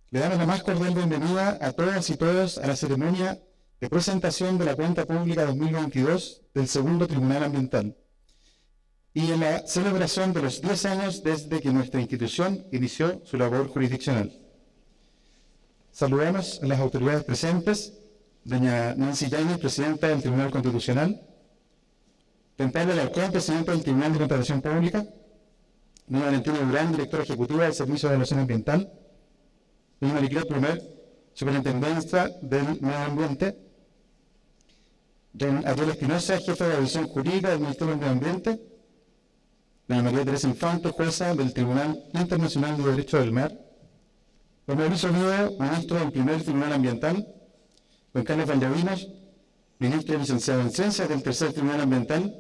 Le damos la más cordial bienvenida a todas y todos a la ceremonia de presentación de la Cuenta Pública 2022 del Segundo Tribunal Ambiental y en la celebración de los 10 años desde que nuestra institución inició su labor jurisdiccional. Saludamos a las autoridades presentes, doña Nancy Yáñez, presidenta del Tribunal Constitucional, don Pablo Alarcón, presidente del Tribunal de Contratación Pública, doña Valentina Durán, directora ejecutiva del Servicio de Evaluación Ambiental, doña Mariclot Plumer, superintendencia del Medio Ambiente, don Ariel Espinosa, jefe de la División Jurídica del Ministerio del Medio Ambiente, doña María Teresa Infante, jueza del Tribunal Internacional de Derecho del Mar, don Mauricio Nuevo, ministro del Primer Tribunal Ambiental, don Carlos Vallavinos, ministro y licenciado en Ciencias del Tercer Tribunal Ambiental,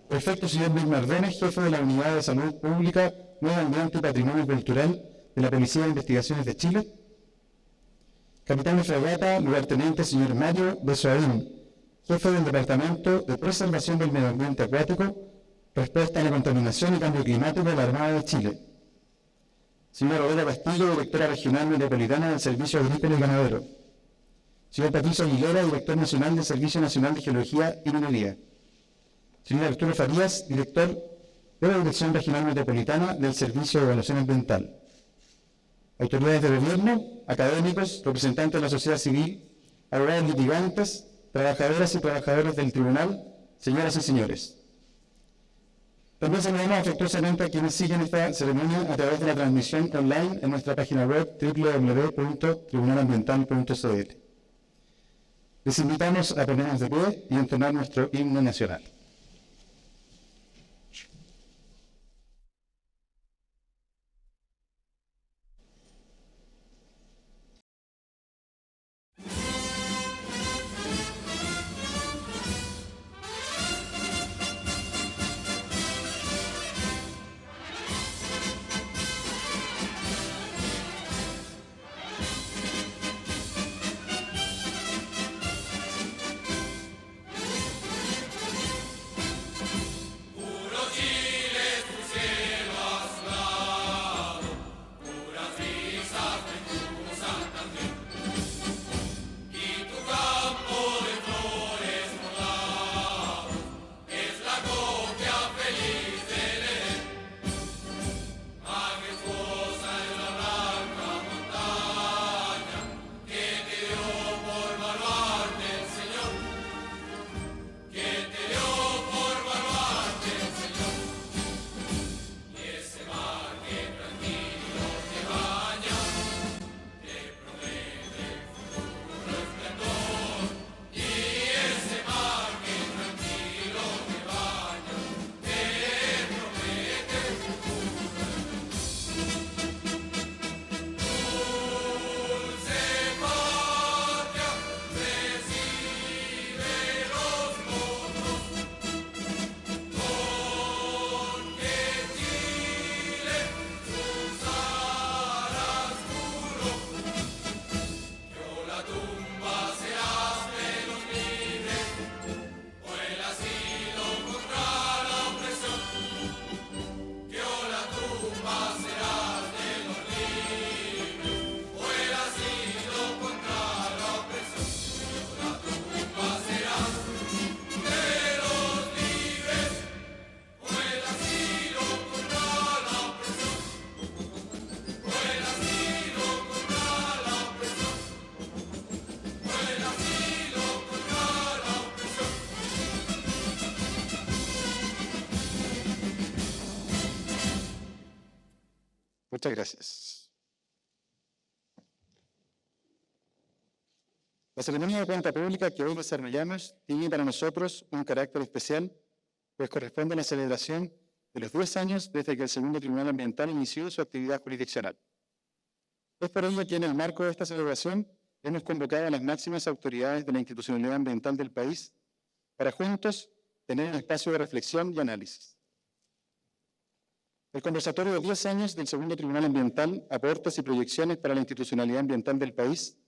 prefecto señor Luis Mardenes, jefe de la Unidad de Salud Pública, Medio Ambiente y Patrimonio Cultural de la Policía de Investigaciones de Chile, capitán de fragata, lugarteniente señor Mario Besoaín, jefe del Departamento de Preservación del Medio Ambiente Acuático, Respuesta a la Contaminación y Cambio Climático de la Armada de Chile, señora Roberta Castillo, directora regional metropolitana del Servicio Agrícola y Ganadero, señor Patricio Aguilera, director nacional del Servicio Nacional de Geología y Minería, señor Arturo Farías, director de la Dirección Regional Metropolitana del Servicio de Evaluación Ambiental, autoridades de gobierno, académicos, representantes de la sociedad civil, abogados litigantes, trabajadoras y trabajadores del tribunal, señoras y señores. También saludamos afectuosamente a quienes siguen esta ceremonia a través de la transmisión online en nuestra página web www.tribunalambiental.cl. Les invitamos a ponernos de pie y entonar nuestro himno nacional. Muchas gracias. La ceremonia de cuenta pública que hoy desarrollamos tiene para nosotros un carácter especial, pues corresponde a la celebración de los 10 años desde que el Segundo Tribunal Ambiental inició su actividad jurisdiccional. Es por ello que en el marco de esta celebración hemos convocado a las máximas autoridades de la institucionalidad ambiental del país para juntos tener un espacio de reflexión y análisis. El conversatorio de 10 años del Segundo Tribunal Ambiental, aportes y proyecciones para la institucionalidad ambiental del país,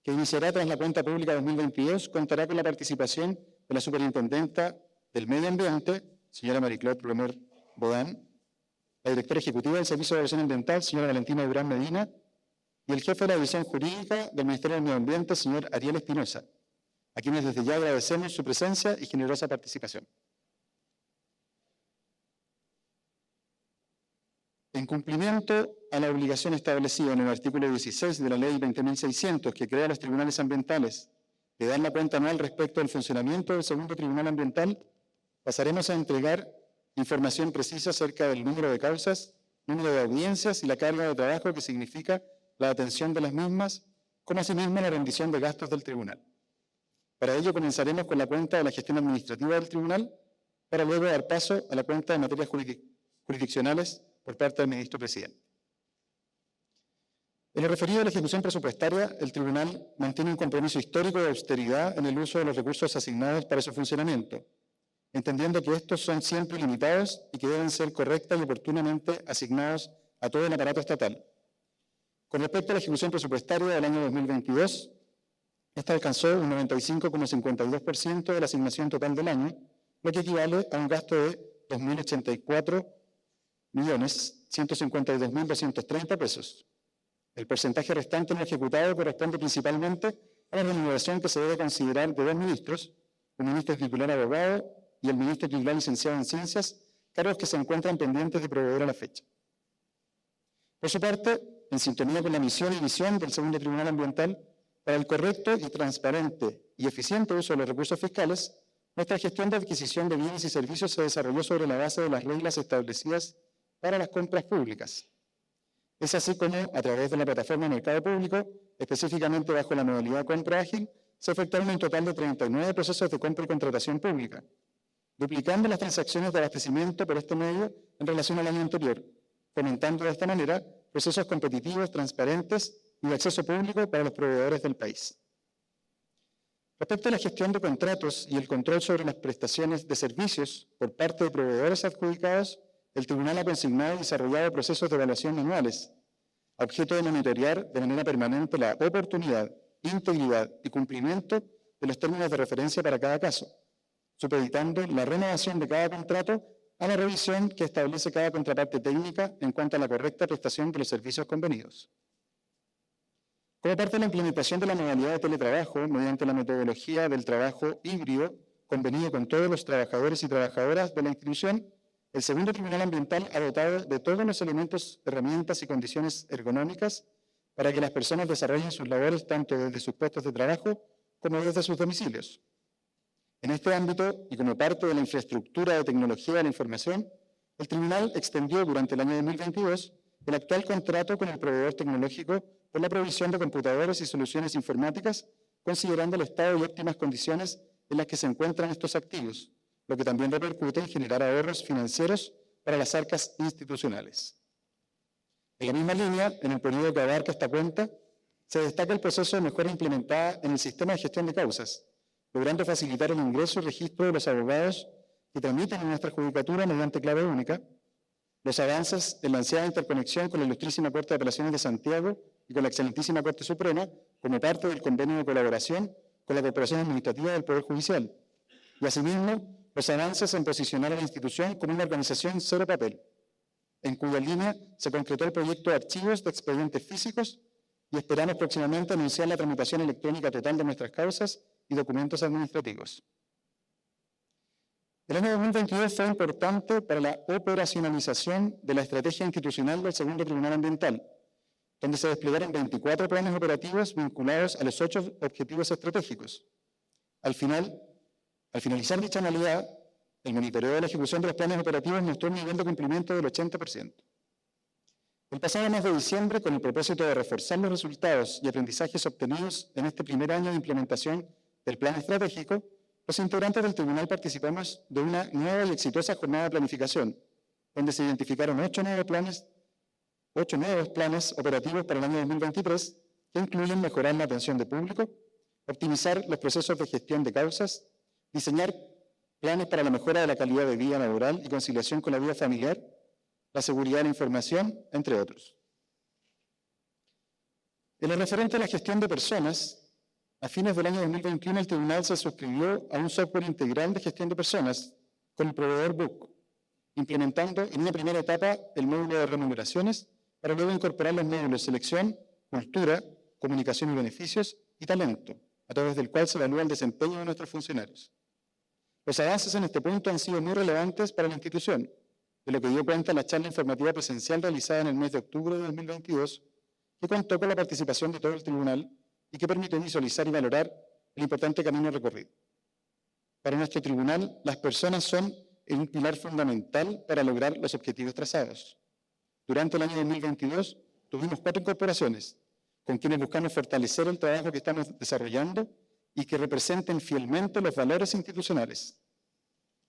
que iniciará tras la cuenta pública 2022, contará con la participación de la Superintendenta del Medio Ambiente, señora Mariclot Plumer Bodán, la Directora Ejecutiva del Servicio de Evaluación Ambiental, señora Valentina Durán Medina, y el jefe de la División Jurídica del Ministerio del Medio Ambiente, señor Ariel Espinosa, a quienes desde ya agradecemos su presencia y generosa participación. En cumplimiento a la obligación establecida en el artículo 16 de la Ley 20.600, que crea los tribunales ambientales, de dar la cuenta anual respecto al funcionamiento del segundo tribunal ambiental, pasaremos a entregar información precisa acerca del número de causas, número de audiencias y la carga de trabajo que significa la atención de las mismas, como asimismo la rendición de gastos del tribunal. Para ello comenzaremos con la cuenta de la gestión administrativa del tribunal, para luego dar paso a la cuenta de materias jurisdiccionales por parte del ministro presidente. En lo referido a la ejecución presupuestaria, el tribunal mantiene un compromiso histórico de austeridad en el uso de los recursos asignados para su funcionamiento, entendiendo que estos son siempre limitados y que deben ser correcta y oportunamente asignados a todo el aparato estatal. Con respecto a la ejecución presupuestaria del año 2022, esta alcanzó un 95,52% de la asignación total del año, lo que equivale a un gasto de 2.084.152.230 pesos. El porcentaje restante no ejecutado corresponde principalmente a la remuneración que se debe considerar de dos ministros, un ministro titular abogado y el ministro titular licenciado en ciencias, cargos que se encuentran pendientes de proveer a la fecha. Por su parte, en sintonía con la misión y visión del segundo tribunal ambiental, para el correcto y transparente y eficiente uso de los recursos fiscales, nuestra gestión de adquisición de bienes y servicios se desarrolló sobre la base de las reglas establecidas para las compras públicas. Es así como, a través de la plataforma Mercado Público, específicamente bajo la modalidad compra ágil, se efectuaron un total de 39 procesos de compra y contratación pública, duplicando las transacciones de abastecimiento por este medio en relación al año anterior, fomentando de esta manera procesos competitivos, transparentes y de acceso público para los proveedores del país. Respecto a la gestión de contratos y el control sobre las prestaciones de servicios por parte de proveedores adjudicados, el Tribunal ha consignado y desarrollado procesos de evaluación anuales, a objeto de monitorear de manera permanente la oportunidad, integridad y cumplimiento de los términos de referencia para cada caso, supeditando la renovación de cada contrato a la revisión que establece cada contraparte técnica en cuanto a la correcta prestación de los servicios convenidos. Como parte de la implementación de la modalidad de teletrabajo, mediante la metodología del trabajo híbrido, convenido con todos los trabajadores y trabajadoras de la institución, el segundo tribunal ambiental ha dotado de todos los elementos, herramientas y condiciones ergonómicas para que las personas desarrollen sus labores tanto desde sus puestos de trabajo como desde sus domicilios. En este ámbito, y como parte de la infraestructura de tecnología de la información, el tribunal extendió durante el año 2022 el actual contrato con el proveedor tecnológico por la provisión de computadores y soluciones informáticas, considerando el estado y óptimas condiciones en las que se encuentran estos activos, lo que también repercute en generar ahorros financieros para las arcas institucionales. En la misma línea, en el periodo que abarca esta cuenta, se destaca el proceso de mejora implementada en el sistema de gestión de causas, logrando facilitar el ingreso y registro de los abogados que tramitan en nuestra judicatura mediante clave única, los avances en la ansiada interconexión con la Ilustrísima Corte de Apelaciones de Santiago y con la Excelentísima Corte Suprema como parte del convenio de colaboración con la Corporación Administrativa del Poder Judicial, y asimismo los avances en posicionar a la institución como una organización cero papel, en cuya línea se concretó el proyecto de archivos de expedientes físicos y esperamos próximamente anunciar la tramitación electrónica total de nuestras causas y documentos administrativos. El año 2022 fue importante para la operacionalización de la estrategia institucional del segundo tribunal ambiental, donde se desplegaron 24 planes operativos vinculados a los 8 objetivos estratégicos. Al finalizar dicha anualidad, el monitoreo de la ejecución de los planes operativos mostró un nivel de cumplimiento del 80%. El pasado mes de diciembre, con el propósito de reforzar los resultados y aprendizajes obtenidos en este primer año de implementación del plan estratégico, los integrantes del tribunal participamos de una nueva y exitosa jornada de planificación, donde se identificaron 8 nuevos planes operativos para el año 2023, que incluyen mejorar la atención de público, optimizar los procesos de gestión de causas, diseñar planes para la mejora de la calidad de vida laboral y conciliación con la vida familiar, la seguridad de la información, entre otros. En lo referente a la gestión de personas, a fines del año 2021 el Tribunal se suscribió a un software integral de gestión de personas con el proveedor Book, implementando en una primera etapa el módulo de remuneraciones para luego incorporar los módulos selección, cultura, comunicación y beneficios, y talento, a través del cual se evalúa el desempeño de nuestros funcionarios. Los avances en este punto han sido muy relevantes para la institución, de lo que dio cuenta la charla informativa presencial realizada en el mes de octubre de 2022, que contó con la participación de todo el tribunal y que permitió visualizar y valorar el importante camino recorrido. Para nuestro tribunal, las personas son un pilar fundamental para lograr los objetivos trazados. Durante el año 2022 tuvimos 4 incorporaciones, con quienes buscamos fortalecer el trabajo que estamos desarrollando y que representen fielmente los valores institucionales,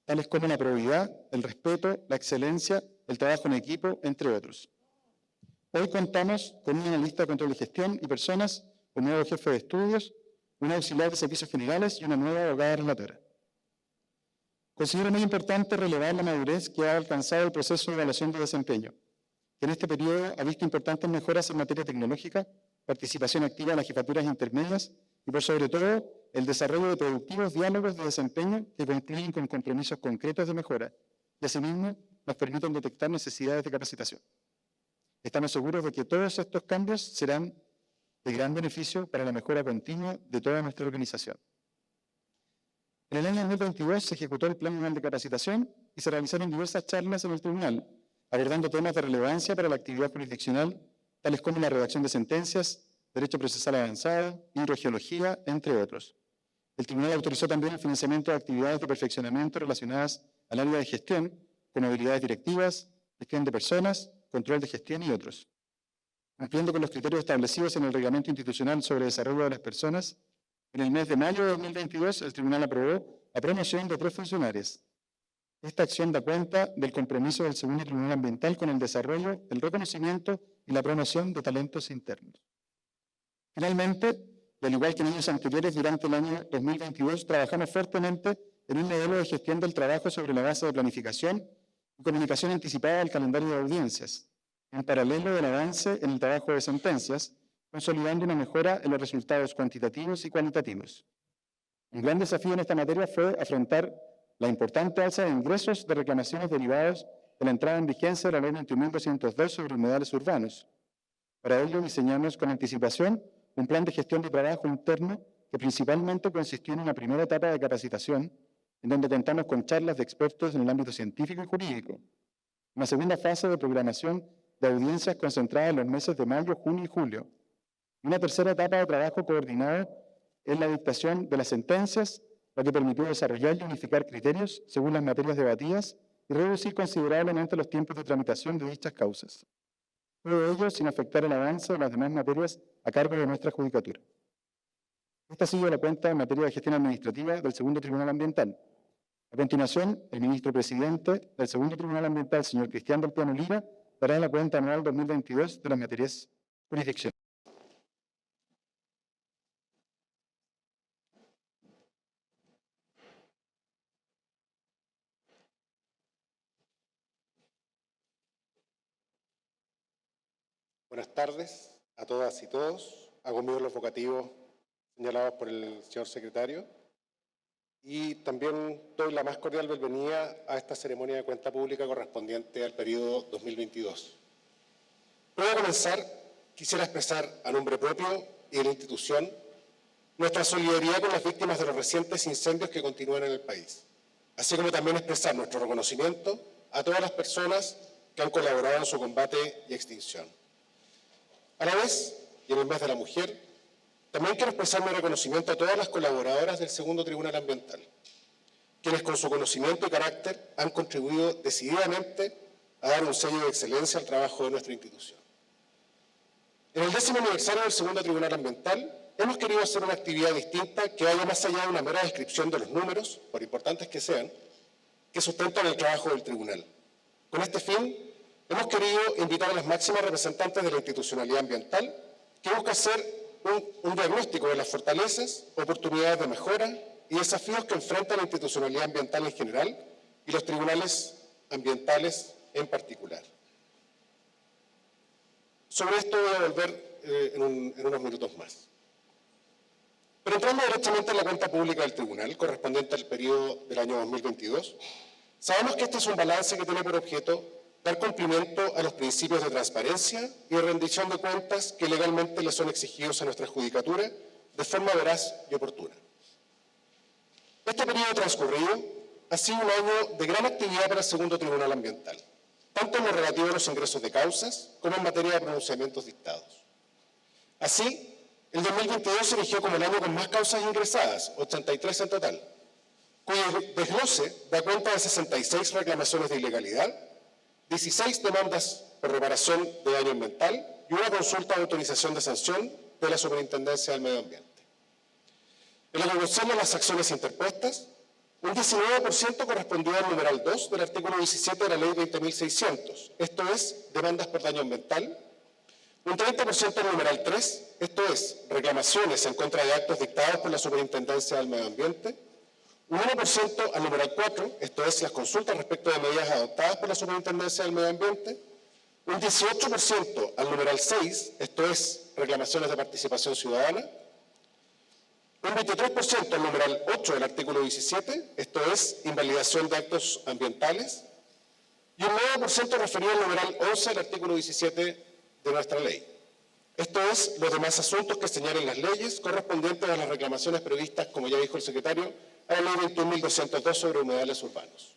tales como la probidad, el respeto, la excelencia, el trabajo en equipo, entre otros. Hoy contamos con un analista de control de gestión y personas, un nuevo jefe de estudios, un auxiliar de servicios generales y una nueva abogada relatora. Considero muy importante relevar la madurez que ha alcanzado el proceso de evaluación de desempeño, que en este periodo ha visto importantes mejoras en materia tecnológica, participación activa en las jefaturas intermedias y, por sobre todo, el desarrollo de productivos diálogos de desempeño que concluyen con compromisos concretos de mejora y, asimismo, nos permiten detectar necesidades de capacitación. Estamos seguros de que todos estos cambios serán de gran beneficio para la mejora continua de toda nuestra organización. En el año 2022 se ejecutó el Plan Anual de Capacitación y se realizaron diversas charlas en el tribunal, abordando temas de relevancia para la actividad jurisdiccional, tales como la redacción de sentencias, derecho procesal avanzado, hidrogeología, entre otros. El tribunal autorizó también el financiamiento de actividades de perfeccionamiento relacionadas al área de gestión, con habilidades directivas, gestión de personas, control de gestión y otros. Cumpliendo con los criterios establecidos en el Reglamento Institucional sobre Desarrollo de las Personas, en el mes de mayo de 2022 el tribunal aprobó la promoción de 3 funcionarios. Esta acción da cuenta del compromiso del Segundo Tribunal Ambiental con el desarrollo, el reconocimiento y la promoción de talentos internos. Finalmente, y al igual que en años anteriores, durante el año 2022 trabajamos fuertemente en un modelo de gestión del trabajo sobre la base de planificación y comunicación anticipada del calendario de audiencias, en paralelo del avance en el trabajo de sentencias, consolidando una mejora en los resultados cuantitativos y cualitativos. Un gran desafío en esta materia fue afrontar la importante alza de ingresos de reclamaciones derivadas de la entrada en vigencia de la Ley 21.202 sobre humedales urbanos. Para ello diseñamos con anticipación un plan de gestión de trabajo interno que principalmente consistió en una primera etapa de capacitación, en donde contamos con charlas de expertos en el ámbito científico y jurídico. Una segunda fase de programación de audiencias concentrada en los meses de mayo, junio y julio. Y una tercera etapa de trabajo coordinado en la dictación de las sentencias, lo que permitió desarrollar y unificar criterios según las materias debatidas y reducir considerablemente los tiempos de tramitación de dichas causas. Todo ello sin afectar el avance de las demás materias a cargo de nuestra judicatura. Esta ha sido la cuenta en materia de gestión administrativa del Segundo Tribunal Ambiental. A continuación, el ministro presidente del Segundo Tribunal Ambiental, señor Cristian del Piano Lira, dará la cuenta anual 2022 de las materias jurisdiccionales. Buenas tardes a todas y todos. Hago míos los vocativos señalados por el señor secretario y también doy la más cordial bienvenida a esta ceremonia de cuenta pública correspondiente al periodo 2022. Para comenzar, quisiera expresar a nombre propio y de la institución nuestra solidaridad con las víctimas de los recientes incendios que continúan en el país, así como también expresar nuestro reconocimiento a todas las personas que han colaborado en su combate y extinción. A la vez, y en el mes de la mujer, también quiero expresar mi reconocimiento a todas las colaboradoras del Segundo Tribunal Ambiental, quienes con su conocimiento y carácter han contribuido decididamente a dar un sello de excelencia al trabajo de nuestra institución. En el 10º aniversario del Segundo Tribunal Ambiental, hemos querido hacer una actividad distinta que vaya más allá de una mera descripción de los números, por importantes que sean, que sustentan el trabajo del tribunal. Con este fin, hemos querido invitar a las máximas representantes de la institucionalidad ambiental que busca hacer un diagnóstico de las fortalezas, oportunidades de mejora y desafíos que enfrenta la institucionalidad ambiental en general y los tribunales ambientales en particular. Sobre esto voy a volver en unos minutos más. Pero entrando directamente en la cuenta pública del tribunal, correspondiente al periodo del año 2022, sabemos que este es un balance que tiene por objeto dar cumplimiento a los principios de transparencia y rendición de cuentas que legalmente le son exigidos a nuestra judicatura de forma veraz y oportuna. Este periodo transcurrido ha sido un año de gran actividad para el segundo Tribunal Ambiental, tanto en lo relativo a los ingresos de causas como en materia de pronunciamientos dictados. Así, el 2022 se eligió como el año con más causas ingresadas, 83 en total, cuyo desglose da cuenta de 66 reclamaciones de ilegalidad, 16 demandas por reparación de daño ambiental y una consulta de autorización de sanción de la Superintendencia del Medio Ambiente. En lo que concierne a las acciones interpuestas, un 19% correspondía al numeral 2 del artículo 17 de la Ley 20.600, esto es, demandas por daño ambiental, un 30% al numeral 3, esto es, reclamaciones en contra de actos dictados por la Superintendencia del Medio Ambiente, un 1% al numeral 4, esto es, las consultas respecto de medidas adoptadas por la Superintendencia del Medio Ambiente, un 18% al numeral 6, esto es, reclamaciones de participación ciudadana, un 23% al numeral 8 del artículo 17, esto es, invalidación de actos ambientales, y un 9% referido al numeral 11 del artículo 17 de nuestra ley. Esto es, los demás asuntos que señalen las leyes correspondientes a las reclamaciones previstas, como ya dijo el secretario, a la ley 21.202 sobre humedales urbanos.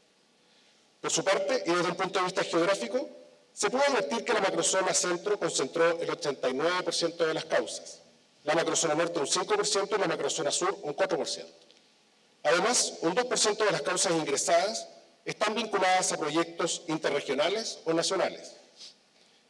Por su parte, y desde el punto de vista geográfico, se puede advertir que la macrozona centro concentró el 89% de las causas, la macrozona norte un 5% y la macrozona sur un 4%. Además, un 2% de las causas ingresadas están vinculadas a proyectos interregionales o nacionales.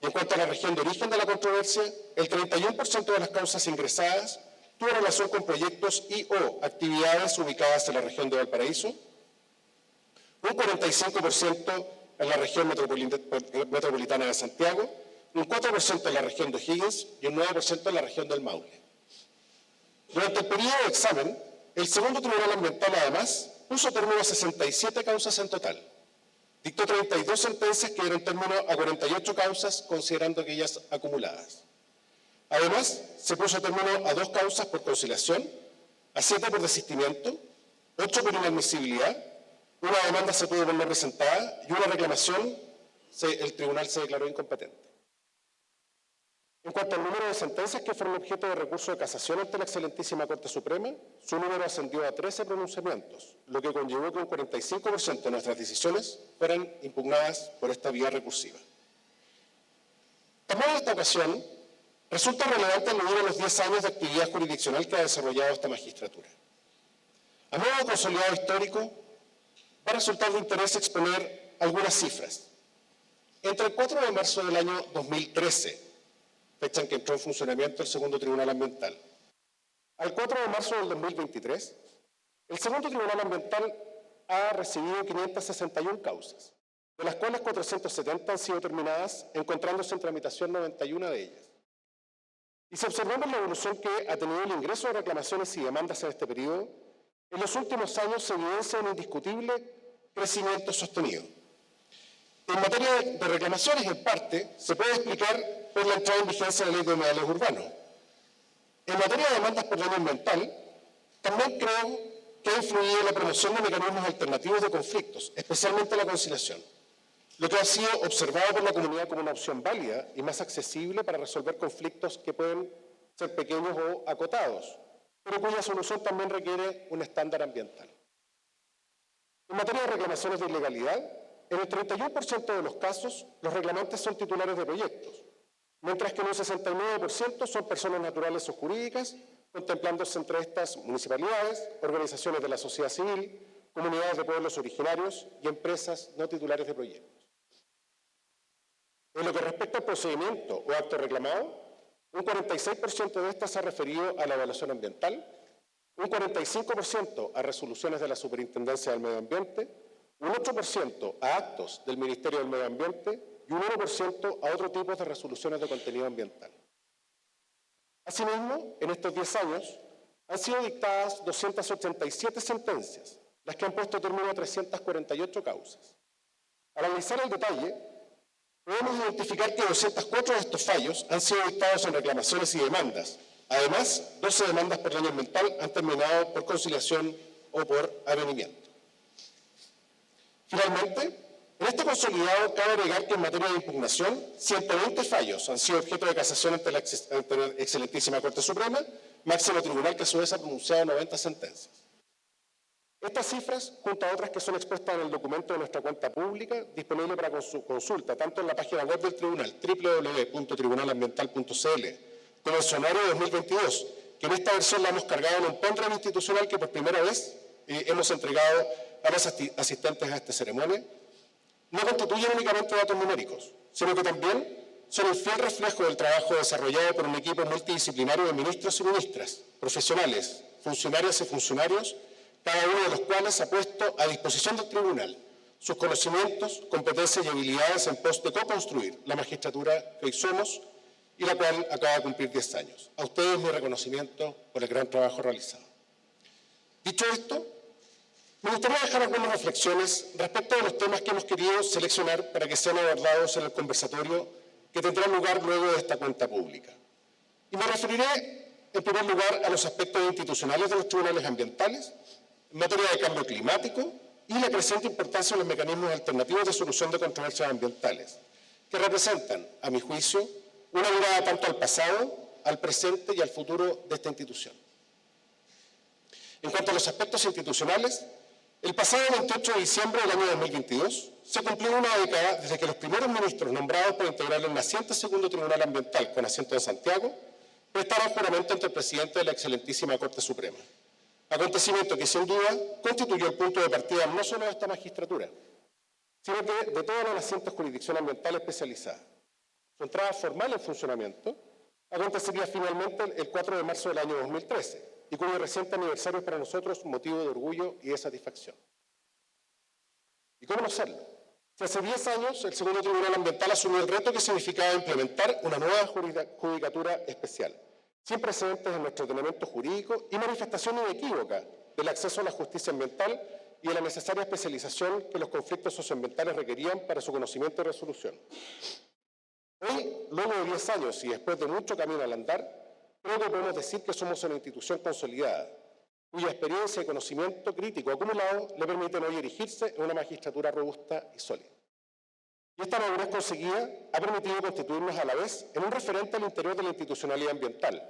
Y en cuanto a la región de origen de la controversia, el 31% de las causas ingresadas tuvo relación con proyectos y o actividades ubicadas en la región de Valparaíso, un 45% en la región metropolitana de Santiago, un 4% en la región de O'Higgins y un 9% en la región del Maule. Durante el periodo de examen, el segundo Tribunal Ambiental, además, puso término a 67 causas en total. Dictó 32 sentencias que dieron término a 48 causas, considerando aquellas acumuladas. Además, se puso término a 2 causas por conciliación, a 7 por desistimiento, 8 por inadmisibilidad, una demanda se tuvo por no presentada y una reclamación el tribunal se declaró incompetente. En cuanto al número de sentencias que fueron objeto de recurso de casación ante la excelentísima Corte Suprema, su número ascendió a 13 pronunciamientos, lo que conllevó que un 45% de nuestras decisiones fueran impugnadas por esta vía recursiva. También en esta ocasión, resulta relevante aludir a los 10 años de actividad jurisdiccional que ha desarrollado esta magistratura. A modo de consolidado histórico, va a resultar de interés exponer algunas cifras. Entre el 4 de marzo del año 2013, fecha en que entró en funcionamiento el segundo Tribunal Ambiental, al 4 de marzo del 2023, el segundo Tribunal Ambiental ha recibido 561 causas, de las cuales 470 han sido terminadas, encontrándose en tramitación 91 de ellas. Y si observamos la evolución que ha tenido el ingreso de reclamaciones y demandas en este periodo, en los últimos años se evidencia un indiscutible crecimiento sostenido. En materia de reclamaciones, en parte, se puede explicar por la entrada en vigencia de la Ley de Humedales Urbanos. En materia de demandas por daño ambiental, también creo que ha influido la promoción de mecanismos alternativos de conflictos, especialmente la conciliación, lo que ha sido observado por la comunidad como una opción válida y más accesible para resolver conflictos que pueden ser pequeños o acotados, pero cuya solución también requiere un estándar ambiental. En materia de reclamaciones de ilegalidad, en el 31% de los casos, los reclamantes son titulares de proyectos, mientras que en un 69% son personas naturales o jurídicas, contemplándose entre estas municipalidades, organizaciones de la sociedad civil, comunidades de pueblos originarios y empresas no titulares de proyectos. En lo que respecta al procedimiento o acto reclamado, un 46% de estas se ha referido a la evaluación ambiental, un 45% a resoluciones de la Superintendencia del Medio Ambiente, un 8% a actos del Ministerio del Medio Ambiente y un 1% a otro tipo de resoluciones de contenido ambiental. Asimismo, en estos 10 años han sido dictadas 287 sentencias, las que han puesto término a 348 causas. Al analizar el detalle, podemos identificar que 204 de estos fallos han sido dictados en reclamaciones y demandas. Además, 12 demandas por daño ambiental han terminado por conciliación o por avenimiento. Finalmente, En este consolidado cabe agregar que en materia de impugnación, 120 fallos han sido objeto de casación ante la excelentísima Corte Suprema, máximo tribunal que a su vez ha pronunciado 90 sentencias. Estas cifras, junto a otras que son expuestas en el documento de nuestra cuenta pública, disponible para consulta tanto en la página web del tribunal, www.tribunalambiental.cl, como el sumario de 2022, que en esta versión la hemos cargado en un pendrive institucional que por primera vez hemos entregado a los asistentes a esta ceremonia, no constituyen únicamente datos numéricos, sino que también son el fiel reflejo del trabajo desarrollado por un equipo multidisciplinario de ministros y ministras, profesionales, funcionarias y funcionarios, cada uno de los cuales ha puesto a disposición del tribunal sus conocimientos, competencias y habilidades en pos de co-construir la magistratura que hoy somos y la cual acaba de cumplir 10 años. A ustedes mi reconocimiento por el gran trabajo realizado. Dicho esto, me gustaría dejar algunas reflexiones respecto de los temas que hemos querido seleccionar para que sean abordados en el conversatorio que tendrá lugar luego de esta cuenta pública. Y me referiré, en primer lugar, a los aspectos institucionales de los tribunales ambientales, en materia de cambio climático y la creciente importancia de los mecanismos alternativos de solución de controversias ambientales, que representan, a mi juicio, una mirada tanto al pasado, al presente y al futuro de esta institución. En cuanto a los aspectos institucionales, el pasado 28 de diciembre del año 2022 se cumplió una década desde que los primeros ministros nombrados para integrar el naciente segundo Tribunal Ambiental con asiento en Santiago prestaron juramento ante el presidente de la excelentísima Corte Suprema. Acontecimiento que sin duda constituyó el punto de partida no solo de esta magistratura, sino que de toda la naciente jurisdicción ambiental especializada. Su entrada formal en funcionamiento acontecería finalmente el 4 de marzo del año 2013 y cuyo reciente aniversario es para nosotros motivo de orgullo y de satisfacción. ¿Y cómo no serlo? Si hace 10 años el segundo Tribunal Ambiental asumió el reto que significaba implementar una nueva judicatura especial, sin precedentes en nuestro ordenamiento jurídico y manifestación inequívoca del acceso a la justicia ambiental y de la necesaria especialización que los conflictos socioambientales requerían para su conocimiento y resolución. Hoy, luego de 10 años y después de mucho camino al andar, creo que podemos decir que somos una institución consolidada, cuya experiencia y conocimiento crítico acumulado le permiten hoy erigirse en una magistratura robusta y sólida. Y esta madurez conseguida ha permitido constituirnos a la vez en un referente al interior de la institucionalidad ambiental,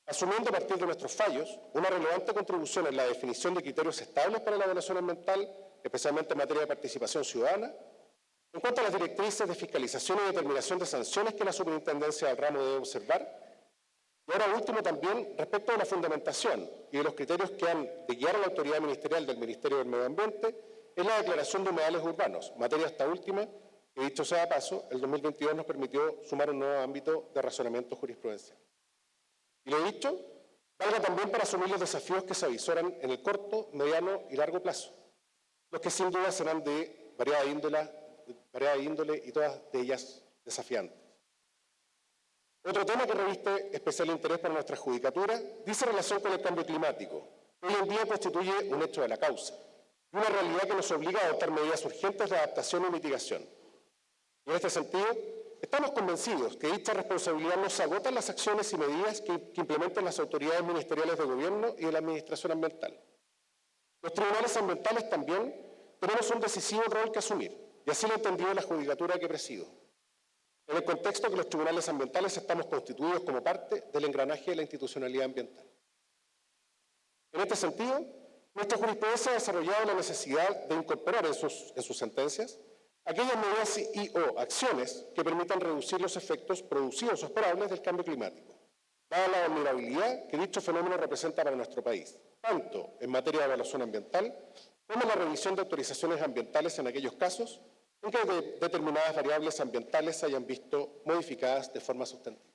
asumiendo a partir de nuestros fallos una relevante contribución en la definición de criterios estables para la evaluación ambiental, especialmente en materia de participación ciudadana, en cuanto a las directrices de fiscalización y determinación de sanciones que la superintendencia del ramo debe observar, y ahora último también respecto a la fundamentación y de los criterios que han de guiar a la autoridad ministerial del Ministerio del Medio Ambiente en la declaración de humedales urbanos, materia esta última que, dicho sea de paso, el 2022 nos permitió sumar un nuevo ámbito de razonamiento jurisprudencial. Y lo dicho, valga también para asumir los desafíos que se avisoran en el corto, mediano y largo plazo, los que sin duda serán de variada índole y todas de ellas desafiantes. Otro tema que reviste especial interés para nuestra judicatura dice relación con el cambio climático. Hoy en día constituye un hecho de la causa y una realidad que nos obliga a adoptar medidas urgentes de adaptación y mitigación. Y en este sentido, estamos convencidos que dicha responsabilidad no se agota en las acciones y medidas que implementan las autoridades ministeriales de gobierno y de la administración ambiental. Los tribunales ambientales también tenemos un decisivo rol que asumir, y así lo ha entendido la judicatura que presido, en el contexto que los tribunales ambientales estamos constituidos como parte del engranaje de la institucionalidad ambiental. En este sentido, nuestra jurisprudencia ha desarrollado la necesidad de incorporar en sus sentencias aquellas medidas y/o acciones que permitan reducir los efectos producidos o esperables del cambio climático, dada la vulnerabilidad que dicho fenómeno representa para nuestro país, tanto en materia de evaluación ambiental como en la revisión de autorizaciones ambientales en aquellos casos en que determinadas variables ambientales se hayan visto modificadas de forma sustantiva.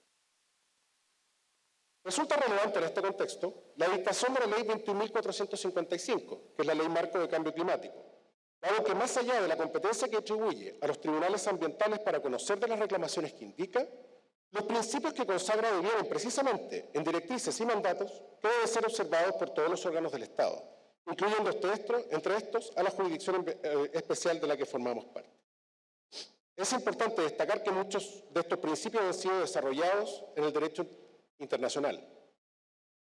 Resulta relevante en este contexto la dictación de la Ley 21.455, que es la Ley Marco de Cambio Climático, dado que más allá de la competencia que atribuye a los tribunales ambientales para conocer de las reclamaciones que indica, los principios que consagra devienen precisamente en directrices y mandatos que deben ser observados por todos los órganos del Estado, incluyendo entre estos a la jurisdicción especial de la que formamos parte. Es importante destacar que muchos de estos principios han sido desarrollados en el derecho internacional.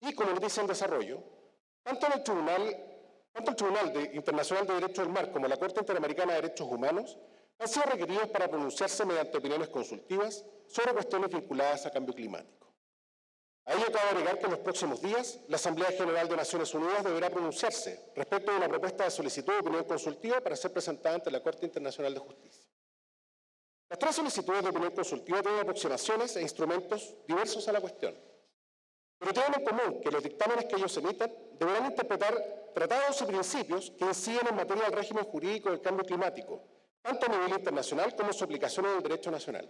Y como nos dice en desarrollo, tanto el Tribunal Internacional de Derechos del Mar como la Corte Interamericana de Derechos Humanos han sido requeridos para pronunciarse mediante opiniones consultivas sobre cuestiones vinculadas a cambio climático. A ello cabe agregar que en los próximos días la Asamblea General de Naciones Unidas deberá pronunciarse respecto de una propuesta de solicitud de opinión consultiva para ser presentada ante la Corte Internacional de Justicia. Las tres solicitudes de opinión consultiva tienen aproximaciones e instrumentos diversos a la cuestión, pero tienen en común que los dictámenes que ellos emitan deberán interpretar tratados y principios que inciden en materia del régimen jurídico del cambio climático, tanto a nivel internacional como su aplicación en el derecho nacional.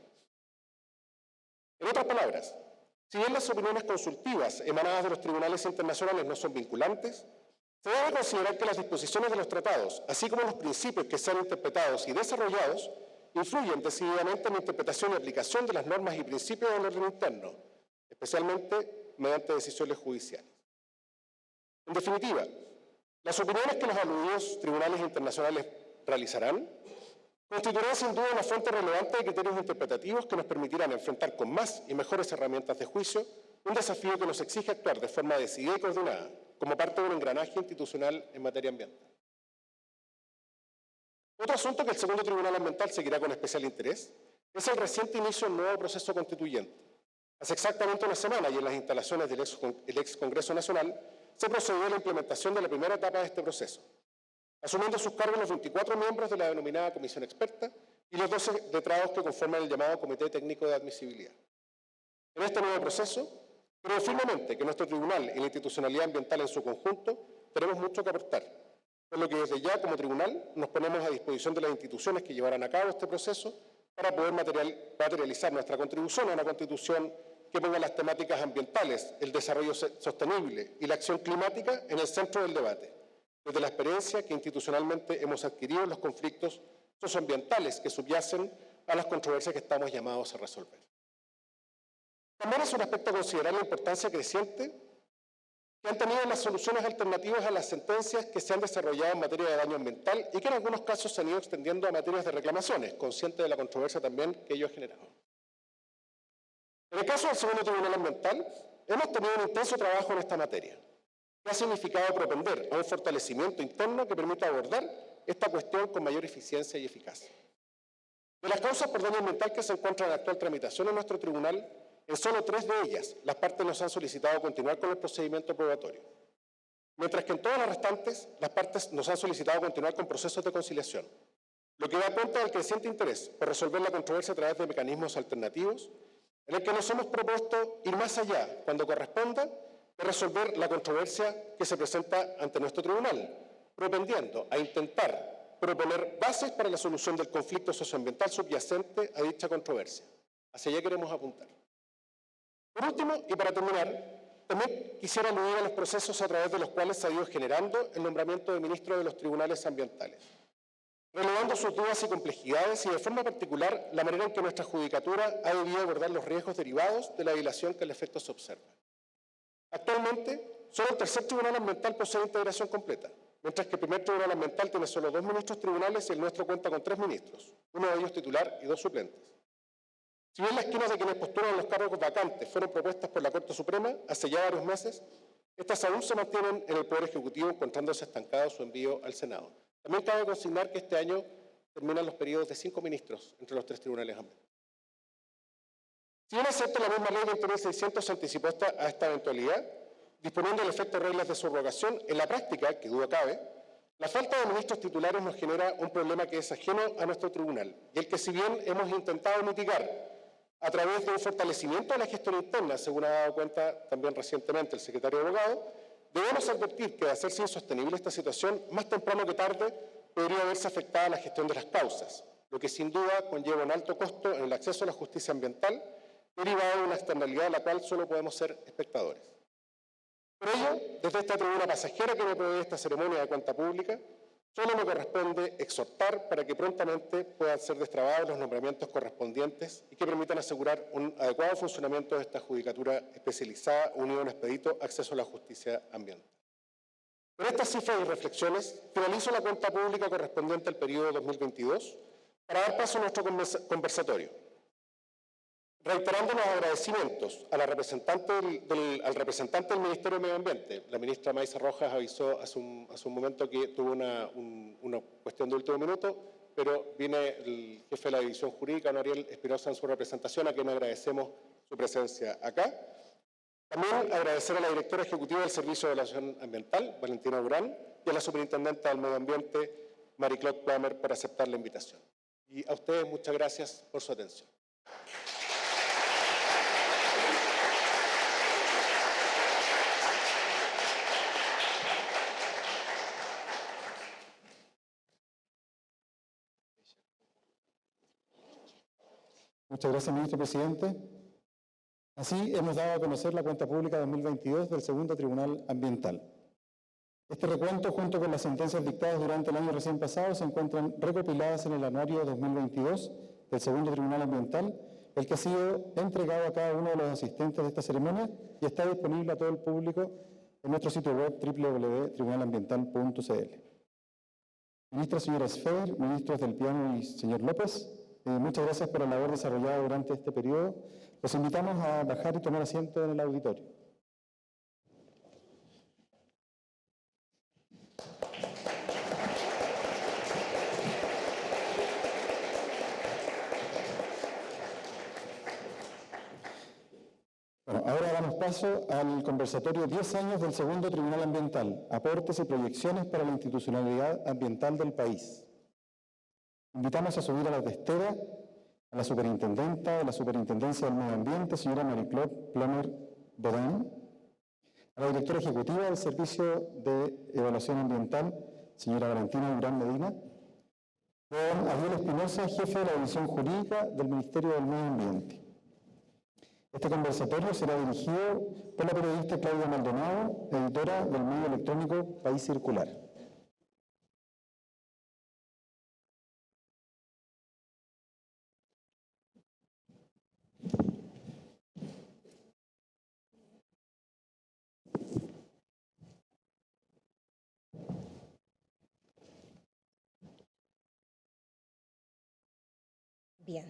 En otras palabras, si bien las opiniones consultivas emanadas de los tribunales internacionales no son vinculantes, se debe considerar que las disposiciones de los tratados, así como los principios que sean interpretados y desarrollados, influyen decididamente en la interpretación y aplicación de las normas y principios del orden interno, especialmente mediante decisiones judiciales. En definitiva, las opiniones que los aludidos tribunales internacionales realizarán constituirán sin duda una fuente relevante de criterios interpretativos que nos permitirán enfrentar con más y mejores herramientas de juicio un desafío que nos exige actuar de forma decidida y coordinada como parte de un engranaje institucional en materia ambiental. Otro asunto que el segundo Tribunal Ambiental seguirá con especial interés es el reciente inicio de un nuevo proceso constituyente. Hace exactamente una semana y en las instalaciones del ex Congreso Nacional se procedió a la implementación de la primera etapa de este proceso, asumiendo sus cargos los 24 miembros de la denominada Comisión Experta y los 12 letrados que conforman el llamado Comité Técnico de Admisibilidad. En este nuevo proceso, creo firmemente que nuestro tribunal y la institucionalidad ambiental en su conjunto tenemos mucho que aportar, por lo que desde ya como tribunal nos ponemos a disposición de las instituciones que llevarán a cabo este proceso para poder materializar nuestra contribución a una Constitución que ponga las temáticas ambientales, el desarrollo sostenible y la acción climática en el centro del debate, desde la experiencia que institucionalmente hemos adquirido en los conflictos socioambientales que subyacen a las controversias que estamos llamados a resolver. También es un aspecto a considerar la importancia creciente que han tenido las soluciones alternativas a las sentencias que se han desarrollado en materia de daño ambiental y que en algunos casos se han ido extendiendo a materias de reclamaciones, consciente de la controversia también que ello ha generado. En el caso del segundo Tribunal Ambiental, hemos tenido un intenso trabajo en esta materia, que ha significado propender a un fortalecimiento interno que permita abordar esta cuestión con mayor eficiencia y eficacia. De las causas por daño ambiental que se encuentran en la actual tramitación en nuestro tribunal, en solo 3 de ellas, las partes nos han solicitado continuar con el procedimiento probatorio, mientras que en todas las restantes, las partes nos han solicitado continuar con procesos de conciliación, lo que da cuenta del creciente interés por resolver la controversia a través de mecanismos alternativos, en el que nos hemos propuesto ir más allá, cuando corresponda, de resolver la controversia que se presenta ante nuestro tribunal, propendiendo a intentar proponer bases para la solución del conflicto socioambiental subyacente a dicha controversia. Hacia allá queremos apuntar. Por último, y para terminar, también quisiera aludir a los procesos a través de los cuales se ha ido generando el nombramiento de ministros de los tribunales ambientales, relevando sus dudas y complejidades y de forma particular la manera en que nuestra judicatura ha debido abordar los riesgos derivados de la violación que al efecto se observa. Actualmente, solo el tercer Tribunal Ambiental posee integración completa, mientras que el primer Tribunal Ambiental tiene solo 2 ministros tribunales y el nuestro cuenta con 3 ministros, uno de ellos titular y 2 suplentes. Si bien las quinas de quienes postulan los cargos vacantes fueron propuestas por la Corte Suprema hace ya varios meses, estas aún se mantienen en el Poder Ejecutivo, encontrándose estancados su envío al Senado. También cabe consignar que este año terminan los periodos de 5 ministros entre los 3 tribunales ambientales. Si bien es cierto, la misma ley 20.600 se anticipó a esta eventualidad, disponiendo el efecto de reglas de subrogación, en la práctica, que duda cabe, la falta de ministros titulares nos genera un problema que es ajeno a nuestro tribunal, y el que si bien hemos intentado mitigar a través de un fortalecimiento de la gestión interna, según ha dado cuenta también recientemente el secretario de Abogado, debemos advertir que de hacerse insostenible esta situación, más temprano que tarde podría verse afectada la gestión de las causas, lo que sin duda conlleva un alto costo en el acceso a la justicia ambiental, derivado de una externalidad de la cual solo podemos ser espectadores. Por ello, desde esta tribuna pasajera que me provee esta ceremonia de cuenta pública, solo me corresponde exhortar para que prontamente puedan ser destrabados los nombramientos correspondientes y que permitan asegurar un adecuado funcionamiento de esta judicatura especializada unido a un expedito acceso a la justicia ambiental. Con estas cifras y reflexiones, finalizo la cuenta pública correspondiente al periodo 2022 para dar paso a nuestro conversatorio, reiterando los agradecimientos a la al representante del Ministerio de Medio Ambiente. La ministra Maisa Rojas avisó hace un momento que tuvo una cuestión de último minuto. pero viene el jefe de la División Jurídica, don Ariel Espinosa, en su representación, a quien agradecemos su presencia acá. También agradecer a la directora ejecutiva del Servicio de Evaluación Ambiental, Valentina Durán, y a la superintendenta del Medio Ambiente, Marie-Claude Plummer, por aceptar la invitación. Y a ustedes muchas gracias por su atención. Muchas gracias, ministro presidente. Así hemos dado a conocer la cuenta pública 2022 del Segundo Tribunal Ambiental. Este recuento, junto con las sentencias dictadas durante el año recién pasado, se encuentran recopiladas en el anuario 2022 del Segundo Tribunal Ambiental, el que ha sido entregado a cada uno de los asistentes de esta ceremonia y está disponible a todo el público en nuestro sitio web www.tribunalambiental.cl. Ministra señora Sfer, ministros del Piano y señor López, muchas gracias por la labor desarrollada durante este periodo. Los invitamos a bajar y tomar asiento en el auditorio. Bueno, ahora damos paso al conversatorio 10 años del Segundo Tribunal Ambiental, aportes y proyecciones para la institucionalidad ambiental del país. Invitamos a subir a la testera a la superintendenta de la Superintendencia del Medio Ambiente, señora Marie-Claude Plummer Bodin, a la directora ejecutiva del Servicio de Evaluación Ambiental, señora Valentina Durán Medina, don Ariel Espinosa, jefe de la División Jurídica del Ministerio del Medio Ambiente. Este conversatorio será dirigido por la periodista Claudia Maldonado, editora del medio electrónico País Circular. Bien.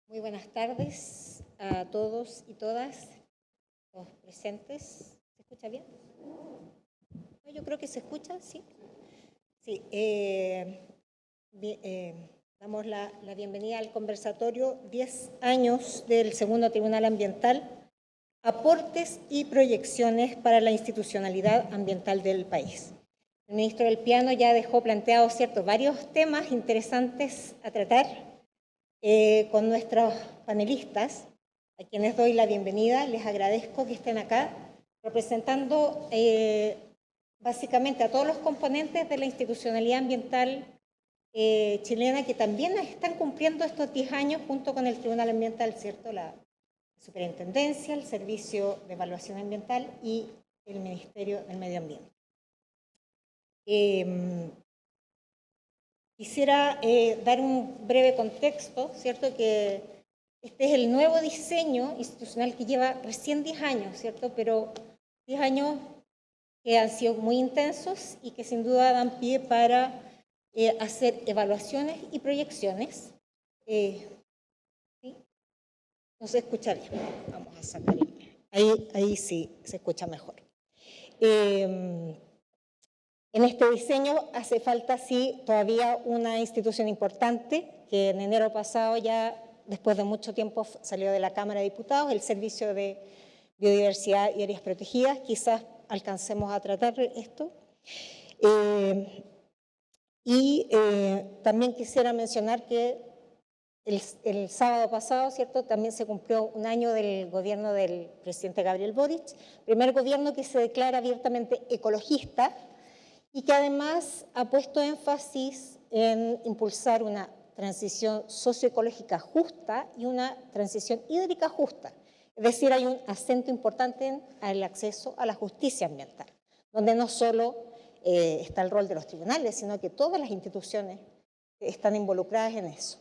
Muy buenas tardes a todos y todas los presentes. ¿Se escucha bien? No, yo creo que se escucha, ¿sí? Sí. Damos la bienvenida al conversatorio 10 años del Segundo Tribunal Ambiental, aportes y proyecciones para la institucionalidad ambiental del país. El ministro del Piano ya dejó planteados varios temas interesantes a tratar con nuestros panelistas, a quienes doy la bienvenida. Les agradezco que estén acá representando básicamente a todos los componentes de la institucionalidad ambiental chilena, que también están cumpliendo estos 10 años junto con el Tribunal Ambiental, ¿cierto? La Superintendencia, el Servicio de Evaluación Ambiental y el Ministerio del Medio Ambiente. Quisiera dar un breve contexto, ¿cierto? Que este es el nuevo diseño institucional que lleva recién 10 años, ¿cierto? Pero 10 años que han sido muy intensos y que sin duda dan pie para hacer evaluaciones y proyecciones. ¿Sí? No se escucha bien. Vamos a sacar ahí sí se escucha mejor. En este diseño hace falta, sí, todavía una institución importante que en enero pasado ya, después de mucho tiempo, salió de la Cámara de Diputados, el Servicio de Biodiversidad y Áreas Protegidas. Quizás alcancemos a tratar esto. También quisiera mencionar que el sábado pasado, ¿cierto?, también se cumplió un año del gobierno del presidente Gabriel Boric, primer gobierno que se declara abiertamente ecologista, y que además ha puesto énfasis en impulsar una transición socioecológica justa y una transición hídrica justa. Es decir, hay un acento importante en el acceso a la justicia ambiental, donde no solo está el rol de los tribunales, sino que todas las instituciones están involucradas en eso.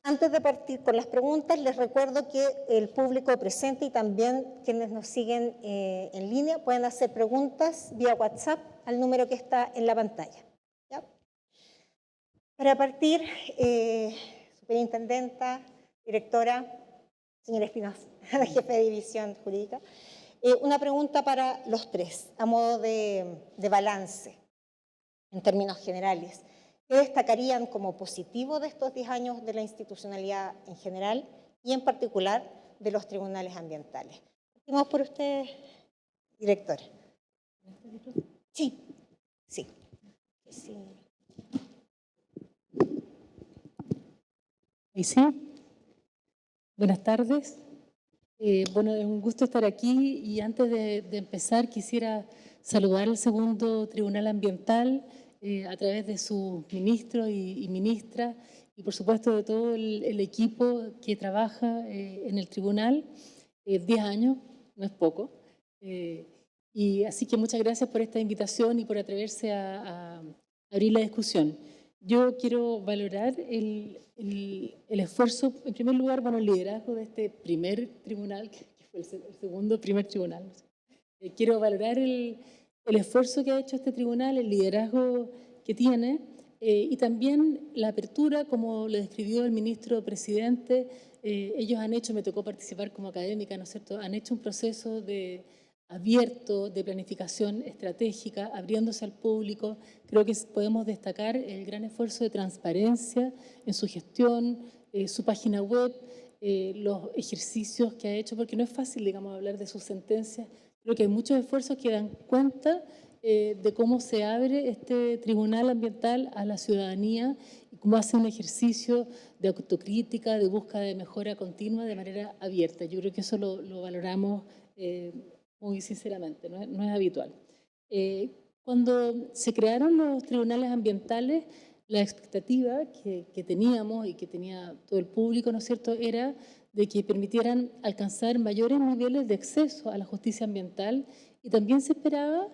Antes de partir con las preguntas, les recuerdo que el público presente y también quienes nos siguen en línea pueden hacer preguntas vía WhatsApp al número que está en la pantalla. ¿Ya? Para partir, superintendenta, directora, señora Espinosa, jefe de división jurídica, una pregunta para los tres, a modo de balance. en términos generales. ¿Qué destacarían como positivo de estos 10 años de la institucionalidad en general y en particular de los tribunales ambientales? Partimos por usted, directora. Sí, sí. Sí. ¿Y sí? Buenas tardes. Bueno, es un gusto estar aquí y antes de empezar quisiera saludar al segundo Tribunal Ambiental a través de sus ministros y ministras y por supuesto de todo el equipo que trabaja en el tribunal. 10 años, no es poco. Y así que muchas gracias por esta invitación y por atreverse a abrir la discusión. Yo quiero valorar el esfuerzo, en primer lugar, bueno, el liderazgo de este primer tribunal, que fue el primer tribunal. Quiero valorar el esfuerzo que ha hecho este tribunal, el liderazgo que tiene y también la apertura, como lo describió el ministro presidente. Ellos han hecho, me tocó participar como académica, ¿no es cierto?, han hecho un proceso abierto de planificación estratégica, abriéndose al público. Creo que podemos destacar el gran esfuerzo de transparencia en su gestión, su página web, los ejercicios que ha hecho, porque no es fácil, digamos, hablar de sus sentencias. Creo que hay muchos esfuerzos que dan cuenta de cómo se abre este tribunal ambiental a la ciudadanía y cómo hace un ejercicio de autocrítica, de búsqueda de mejora continua de manera abierta. Yo creo que eso lo valoramos muy sinceramente, no es habitual. Cuando se crearon los tribunales ambientales, la expectativa que teníamos y que tenía todo el público, ¿no es cierto?, era de que permitieran alcanzar mayores niveles de acceso a la justicia ambiental y también se esperaba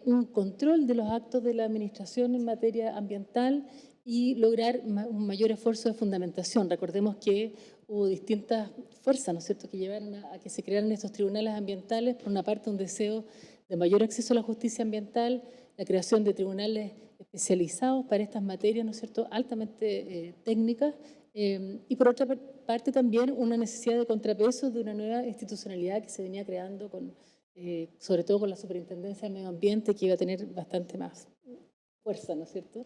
un control de los actos de la administración en materia ambiental y lograr un mayor esfuerzo de fundamentación. Recordemos que hubo distintas fuerzas, ¿no es cierto?, que llevaron a que se crearan estos tribunales ambientales. Por una parte, un deseo de mayor acceso a la justicia ambiental, la creación de tribunales especializados para estas materias, ¿no es cierto?, altamente técnicas, y por otra parte también una necesidad de contrapeso de una nueva institucionalidad que se venía creando, sobre todo con la Superintendencia del Medio Ambiente, que iba a tener bastante más fuerza, ¿no es cierto?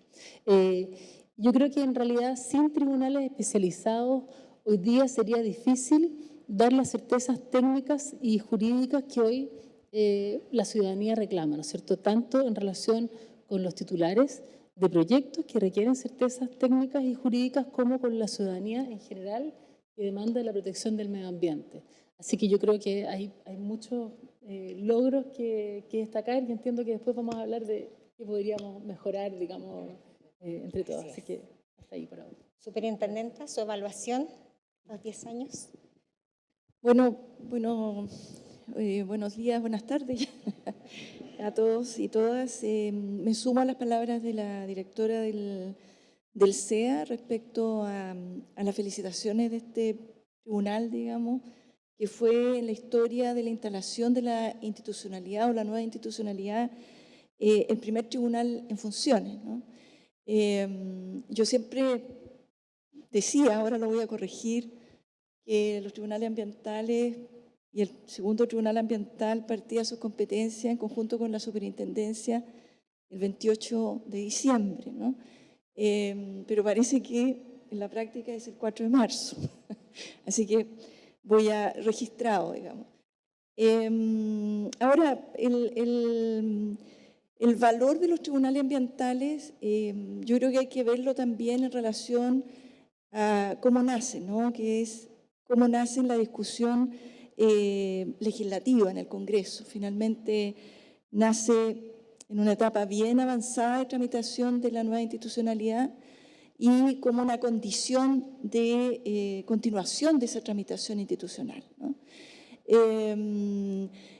Yo creo que en realidad sin tribunales especializados hoy día sería difícil dar las certezas técnicas y jurídicas que hoy la ciudadanía reclama, ¿no es cierto?, tanto en relación con los titulares de proyectos que requieren certezas técnicas y jurídicas como con la ciudadanía en general que demanda la protección del medio ambiente. Así que yo creo que hay muchos logros que destacar y entiendo que después vamos a hablar de qué podríamos mejorar, digamos, entre todos. Así que hasta ahí por ahora. Superintendenta, su evaluación, los 10 años. Bueno, buenos días, buenas tardes a todos y todas. Me sumo a las palabras de la directora del CEA respecto a las felicitaciones de este tribunal, digamos, que fue en la historia de la instalación de la institucionalidad o la nueva institucionalidad, el primer tribunal en funciones, ¿no? Yo siempre decía, ahora lo voy a corregir, que los tribunales ambientales y el segundo tribunal ambiental partía sus competencias en conjunto con la superintendencia el 28 de diciembre, ¿no? Pero parece que en la práctica es el 4 de marzo. Así que voy a registrado, digamos. Ahora, el valor de los tribunales ambientales, yo creo que hay que verlo también en relación a cómo nacen, ¿no?, que es cómo nace en la discusión legislativa en el Congreso. Finalmente nace en una etapa bien avanzada de tramitación de la nueva institucionalidad y como una condición de continuación de esa tramitación institucional, ¿no?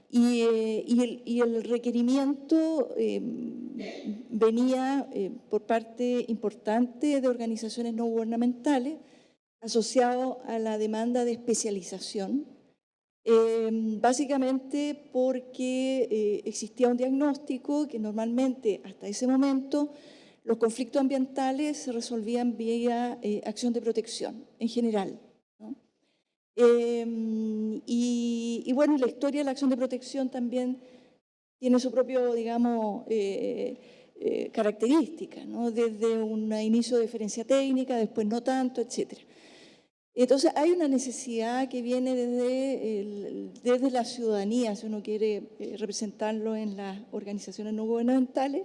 Y el requerimiento venía por parte importante de organizaciones no gubernamentales asociado a la demanda de especialización, básicamente porque existía un diagnóstico que normalmente hasta ese momento los conflictos ambientales se resolvían vía acción de protección en general, ¿no? Y bueno, la historia de la acción de protección también tiene su propio, digamos, características, ¿no? Desde un inicio de diferencia técnica, después no tanto, etc. Entonces hay una necesidad que viene desde la ciudadanía, si uno quiere representarlo en las organizaciones no gubernamentales,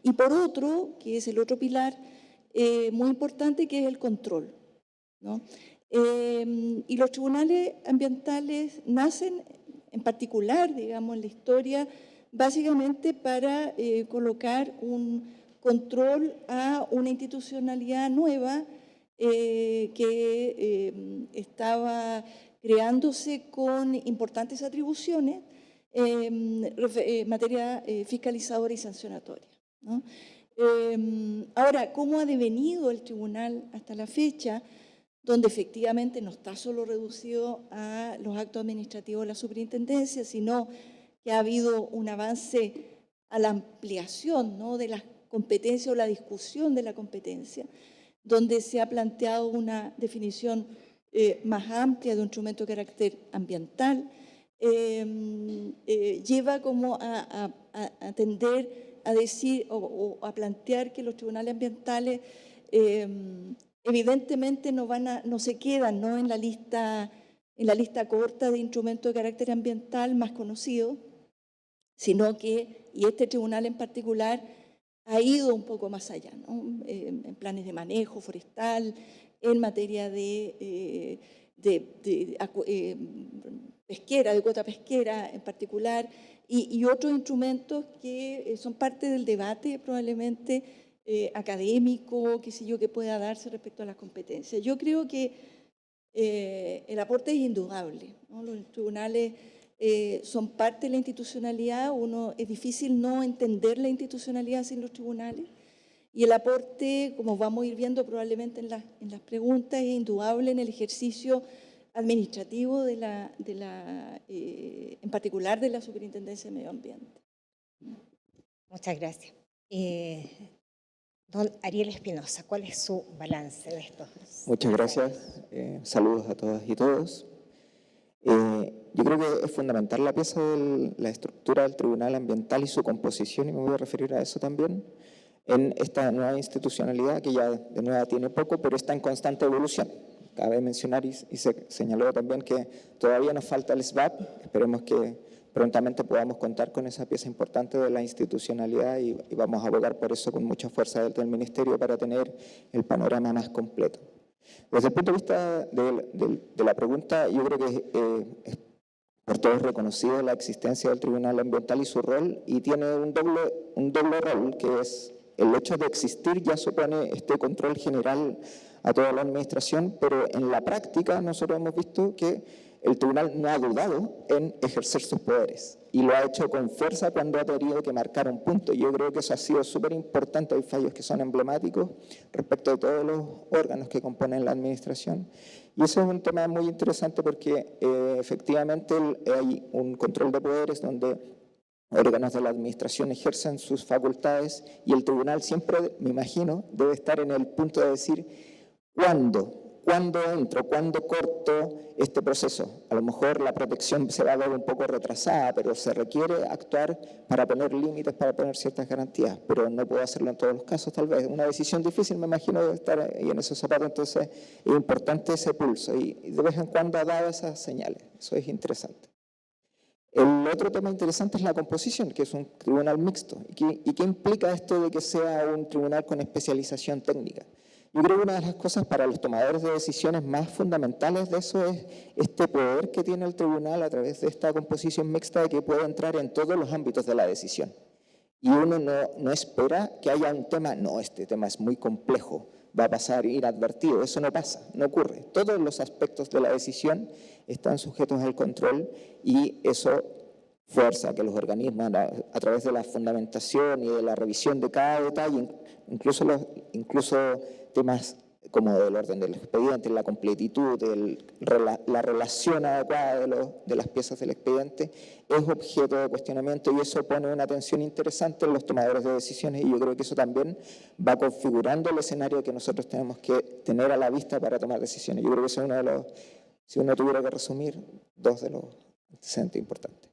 y por otro, que es el otro pilar muy importante, que es el control, ¿no? Y los tribunales ambientales nacen en particular, digamos, en la historia, básicamente para colocar un control a una institucionalidad nueva que estaba creándose con importantes atribuciones en materia fiscalizadora y sancionatoria, ¿no? Ahora, ¿cómo ha devenido el tribunal hasta la fecha? Donde efectivamente no está solo reducido a los actos administrativos de la superintendencia, sino que ha habido un avance a la ampliación, ¿no?, de las competencias o la discusión de la competencia, donde se ha planteado una definición más amplia de un instrumento de carácter ambiental, lleva como a tender a decir o a plantear que los tribunales ambientales evidentemente no se quedan, ¿no?, en la lista corta de instrumentos de carácter ambiental más conocidos, sino que, y este tribunal en particular, ha ido un poco más allá, ¿no?, en planes de manejo forestal, en materia de pesquera, de cuota pesquera en particular, y otros instrumentos que son parte del debate probablemente académico, qué sé yo, que pueda darse respecto a las competencias. Yo creo que el aporte es indudable, ¿no? Los tribunales son parte de la institucionalidad, es difícil no entender la institucionalidad sin los tribunales, y el aporte, como vamos a ir viendo probablemente en las preguntas, es indudable en el ejercicio administrativo en particular de la Superintendencia de Medio Ambiente. Muchas gracias. Don Ariel Espinosa, ¿cuál es su balance de estos? Muchas gracias. Saludos a todas y todos. Yo creo que es fundamental la pieza de la estructura del Tribunal Ambiental y su composición, y me voy a referir a eso también, en esta nueva institucionalidad que ya de nueva tiene poco, pero está en constante evolución. Cabe mencionar, y se señaló también, que todavía nos falta el SBAP. Esperemos que prontamente podamos contar con esa pieza importante de la institucionalidad y vamos a abogar por eso con mucha fuerza desde el Ministerio para tener el panorama más completo. Desde el punto de vista de la pregunta, yo creo que es por todos reconocido la existencia del Tribunal Ambiental y su rol, y tiene un doble rol, que es el hecho de existir ya supone este control general a toda la administración, pero en la práctica nosotros hemos visto que el tribunal no ha dudado en ejercer sus poderes y lo ha hecho con fuerza cuando ha tenido que marcar un punto. Yo creo que eso ha sido súper importante. Hay fallos que son emblemáticos respecto de todos los órganos que componen la administración, y eso es un tema muy interesante porque efectivamente hay un control de poderes donde órganos de la administración ejercen sus facultades, y el tribunal siempre, me imagino, debe estar en el punto de decir ¿cuándo entro? ¿Cuándo corto este proceso? A lo mejor la protección se va a ver un poco retrasada, pero se requiere actuar para poner límites, para poner ciertas garantías, pero no puedo hacerlo en todos los casos, tal vez. Una decisión difícil, me imagino, de estar ahí en esos zapatos. Entonces es importante ese pulso, y de vez en cuando ha dado esas señales. Eso es interesante. El otro tema interesante es la composición, que es un tribunal mixto. ¿Y qué implica esto de que sea un tribunal con especialización técnica? Yo creo que una de las cosas para los tomadores de decisiones más fundamentales de eso es este poder que tiene el tribunal a través de esta composición mixta, de que puede entrar en todos los ámbitos de la decisión. Y uno no espera que haya un tema, no, este tema es muy complejo, va a pasar inadvertido. Eso no pasa, no ocurre. Todos los aspectos de la decisión están sujetos al control, y eso fuerza que los organismos, a través de la fundamentación y de la revisión de cada detalle, incluso temas como del orden del expediente, la completitud, la relación adecuada de las piezas del expediente, es objeto de cuestionamiento, y eso pone una tensión interesante en los tomadores de decisiones, y yo creo que eso también va configurando el escenario que nosotros tenemos que tener a la vista para tomar decisiones. Yo creo que eso es uno de los, si uno tuviera que resumir, dos de los antecedentes importantes.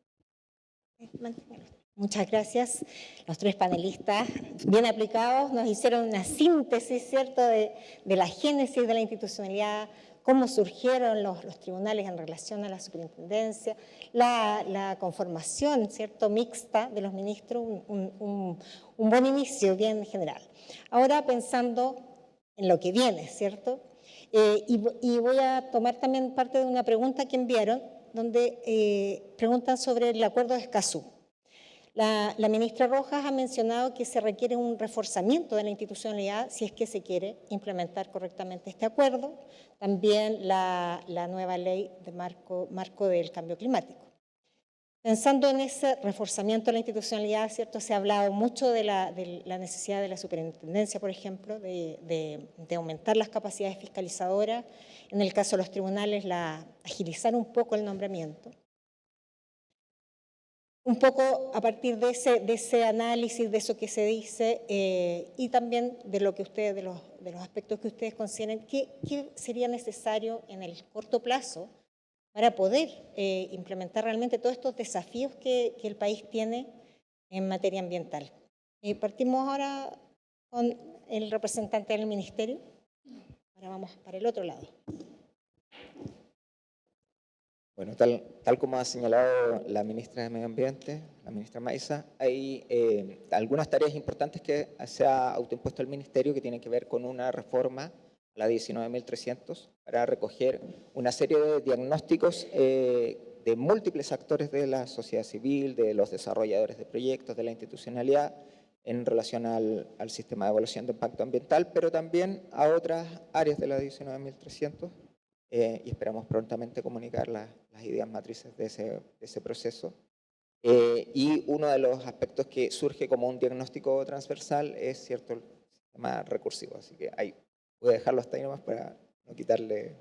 Muchas gracias. Los tres panelistas, bien aplicados, nos hicieron una síntesis, ¿cierto?, de la génesis de la institucionalidad, cómo surgieron los tribunales en relación a la superintendencia, la conformación, ¿cierto?, mixta de los ministros, un buen inicio bien general. Ahora pensando en lo que viene, ¿cierto? Y voy a tomar también parte de una pregunta que enviaron, donde preguntan sobre el acuerdo de Escazú. La ministra Rojas ha mencionado que se requiere un reforzamiento de la institucionalidad si es que se quiere implementar correctamente este acuerdo, también la nueva ley de marco del cambio climático. Pensando en ese reforzamiento de la institucionalidad, ¿cierto? Se ha hablado mucho de la necesidad de la superintendencia, por ejemplo, de aumentar las capacidades fiscalizadoras, en el caso de los tribunales, agilizar un poco el nombramiento. Un poco a partir de ese análisis, de eso que se dice, y también de lo que ustedes, de los aspectos que ustedes consideren, ¿qué sería necesario en el corto plazo para poder implementar realmente todos estos desafíos que el país tiene en materia ambiental? Partimos ahora con el representante del Ministerio. Ahora vamos para el otro lado. Bueno, tal como ha señalado la ministra de Medio Ambiente, la ministra Maiza, hay algunas tareas importantes que se ha autoimpuesto el Ministerio que tienen que ver con una reforma a la 19.300 para recoger una serie de diagnósticos de múltiples actores de la sociedad civil, de los desarrolladores de proyectos, de la institucionalidad, en relación al sistema de evaluación de impacto ambiental, pero también a otras áreas de la 19.300. Y esperamos prontamente comunicar las ideas matrices de ese proceso. Y uno de los aspectos que surge como un diagnóstico transversal es, cierto, el sistema recursivo. Así que ahí voy a dejarlo hasta ahí nomás para no quitarle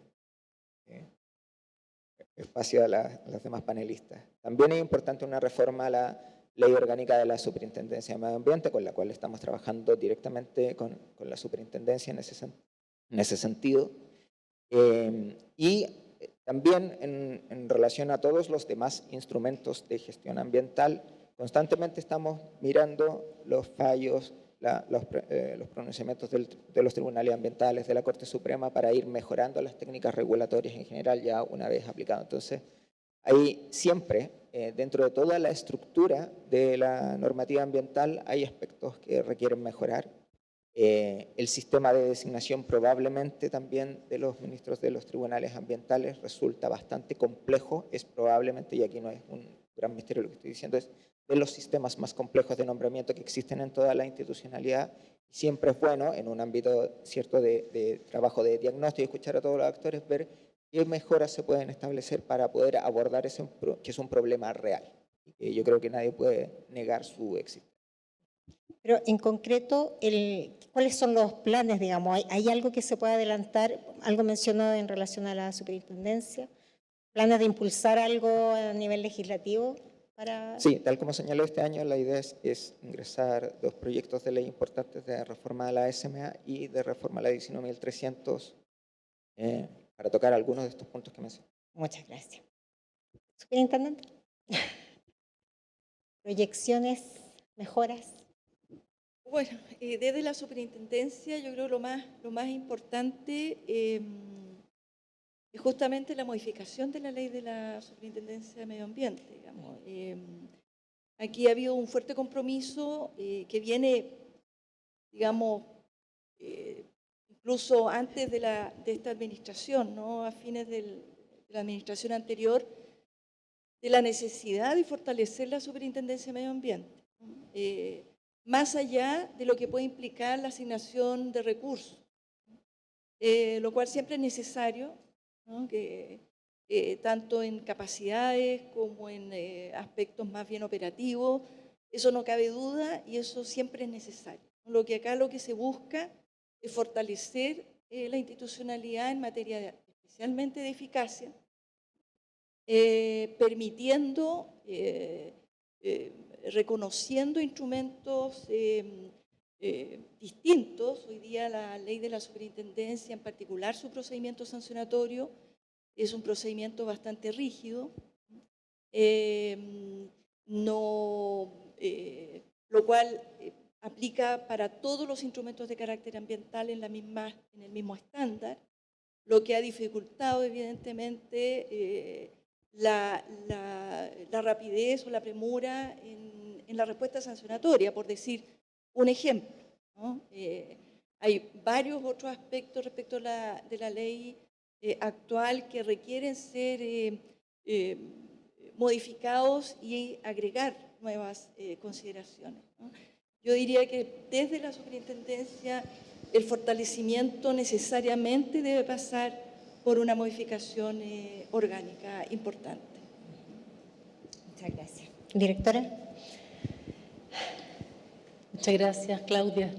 espacio a las demás panelistas. También es importante una reforma a la Ley Orgánica de la Superintendencia de Medio Ambiente, con la cual estamos trabajando directamente con la superintendencia en ese sentido. Y también en relación a todos los demás instrumentos de gestión ambiental, constantemente estamos mirando los fallos, los pronunciamientos de los tribunales ambientales, de la Corte Suprema, para ir mejorando las técnicas regulatorias en general ya una vez aplicado. Entonces, hay siempre, dentro de toda la estructura de la normativa ambiental, hay aspectos que requieren mejorar. El sistema de designación probablemente también de los ministros de los tribunales ambientales resulta bastante complejo, es probablemente, y aquí no es un gran misterio lo que estoy diciendo, es de los sistemas más complejos de nombramiento que existen en toda la institucionalidad. Siempre es bueno, en un ámbito cierto de trabajo de diagnóstico, escuchar a todos los actores, ver qué mejoras se pueden establecer para poder abordar ese, que es un problema real. Yo creo que nadie puede negar su éxito. Pero en concreto, ¿cuáles son los planes, digamos? ¿Hay algo que se pueda adelantar? ¿Algo mencionado en relación a la superintendencia? ¿Planes de impulsar algo a nivel legislativo? Sí, tal como señaló este año, la idea es ingresar 2 proyectos de ley importantes de reforma de la SMA y de reforma a la 19.300 para tocar algunos de estos puntos que mencioné. Muchas gracias. Superintendente. ¿Proyecciones, mejoras? Bueno, desde la superintendencia yo creo lo más importante es justamente la modificación de la ley de la superintendencia de medio ambiente, digamos. Aquí ha habido un fuerte compromiso que viene, digamos, incluso antes de esta administración, ¿no? A fines de la administración anterior, de la necesidad de fortalecer la superintendencia de medio ambiente, ¿no? Más allá de lo que puede implicar la asignación de recursos, lo cual siempre es necesario, ¿no? Que tanto en capacidades como en aspectos más bien operativos, eso no cabe duda y eso siempre es necesario. Lo que se busca es fortalecer la institucionalidad en materia especialmente de eficacia, permitiendo reconociendo instrumentos distintos. Hoy día la ley de la superintendencia, en particular su procedimiento sancionatorio, es un procedimiento bastante rígido. No lo cual aplica para todos los instrumentos de carácter ambiental en el mismo estándar, lo que ha dificultado evidentemente la rapidez o la premura en la respuesta sancionatoria, por decir un ejemplo, ¿no? Hay varios otros aspectos respecto de la ley actual que requieren ser modificados y agregar nuevas consideraciones, ¿no? Yo diría que desde la superintendencia el fortalecimiento necesariamente debe pasar por una modificación orgánica importante. Muchas gracias. Directora. Muchas gracias, Claudia.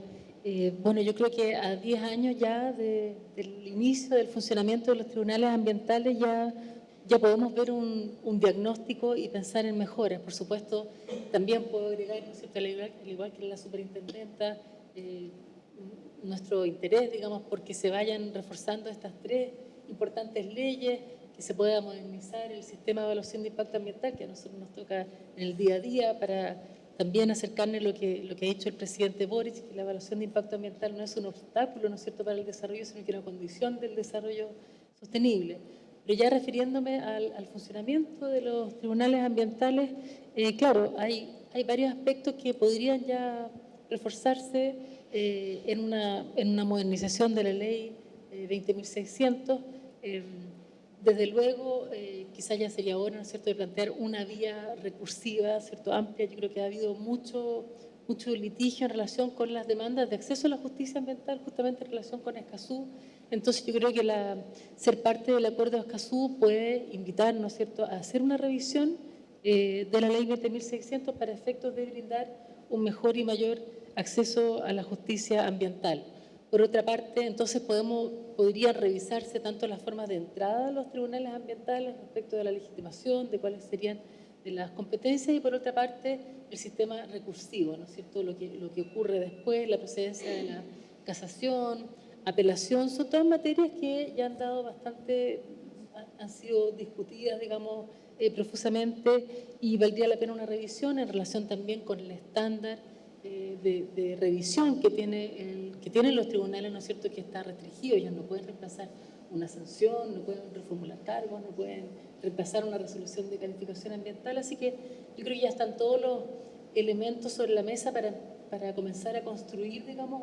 Bueno, yo creo que a 10 años ya del inicio del funcionamiento de los tribunales ambientales ya podemos ver un diagnóstico y pensar en mejoras. Por supuesto, también puedo agregar, ¿no es cierto?, al igual que la superintendenta, nuestro interés, digamos, porque se vayan reforzando estas 3 importantes leyes, que se pueda modernizar el sistema de evaluación de impacto ambiental, que a nosotros nos toca en el día a día, para también acercarnos a lo que ha dicho el presidente Boric, que la evaluación de impacto ambiental no es un obstáculo, ¿no es cierto?, para el desarrollo, sino que es una condición del desarrollo sostenible. Pero ya refiriéndome al funcionamiento de los tribunales ambientales, claro, hay varios aspectos que podrían ya reforzarse en una modernización de la ley 20.600. Desde luego, quizás ya sería hora, ¿no es cierto?, de plantear una vía recursiva, ¿cierto?, amplia. Yo creo que ha habido mucho litigio en relación con las demandas de acceso a la justicia ambiental, justamente en relación con Escazú. Entonces, yo creo que ser parte del acuerdo de Escazú puede invitar, ¿no es cierto?, a hacer una revisión de la ley 20.600 para efectos de brindar un mejor y mayor acceso a la justicia ambiental. Por otra parte, entonces podrían revisarse tanto las formas de entrada a los tribunales ambientales respecto de la legitimación, de cuáles serían de las competencias, y por otra parte el sistema recursivo, ¿no es cierto?, lo que ocurre después, la procedencia de la casación, apelación, son todas materias que ya han sido discutidas, digamos, profusamente, y valdría la pena una revisión en relación también con el estándar de revisión que tienen los tribunales, ¿no es cierto?, que está restringido. Ellos no pueden reemplazar una sanción, no pueden reformular cargos, no pueden reemplazar una resolución de calificación ambiental. Así que yo creo que ya están todos los elementos sobre la mesa para comenzar a construir, digamos,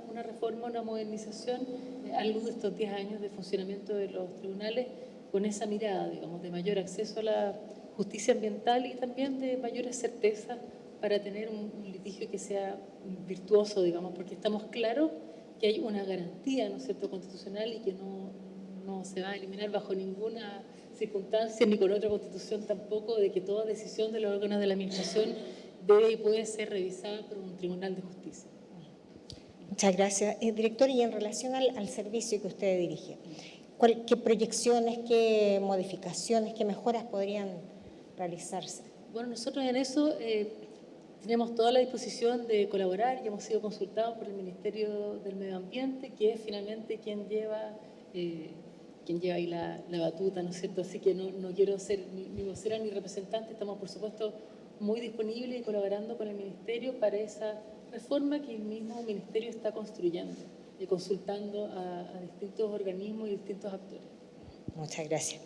una reforma, una modernización a luz de estos 10 años de funcionamiento de los tribunales, con esa mirada, digamos, de mayor acceso a la justicia ambiental y también de mayores certezas para tener un litigio que sea virtuoso, digamos, porque estamos claros que hay una garantía, ¿no es cierto?, constitucional, y que no se va a eliminar bajo ninguna circunstancia, ni con otra constitución tampoco, de que toda decisión de los órganos de la administración debe y puede ser revisada por un tribunal de justicia. Muchas gracias. Director, y en relación al servicio que usted dirige, ¿qué proyecciones, qué modificaciones, qué mejoras podrían realizarse? Bueno, nosotros en eso tenemos toda la disposición de colaborar y hemos sido consultados por el Ministerio del Medio Ambiente, que es finalmente quien lleva ahí la batuta, ¿no es cierto? Así que no quiero ser ni vocera ni representante. Estamos, por supuesto, muy disponibles y colaborando con el Ministerio para esa reforma que el mismo Ministerio está construyendo y consultando a distintos organismos y distintos actores. Muchas gracias.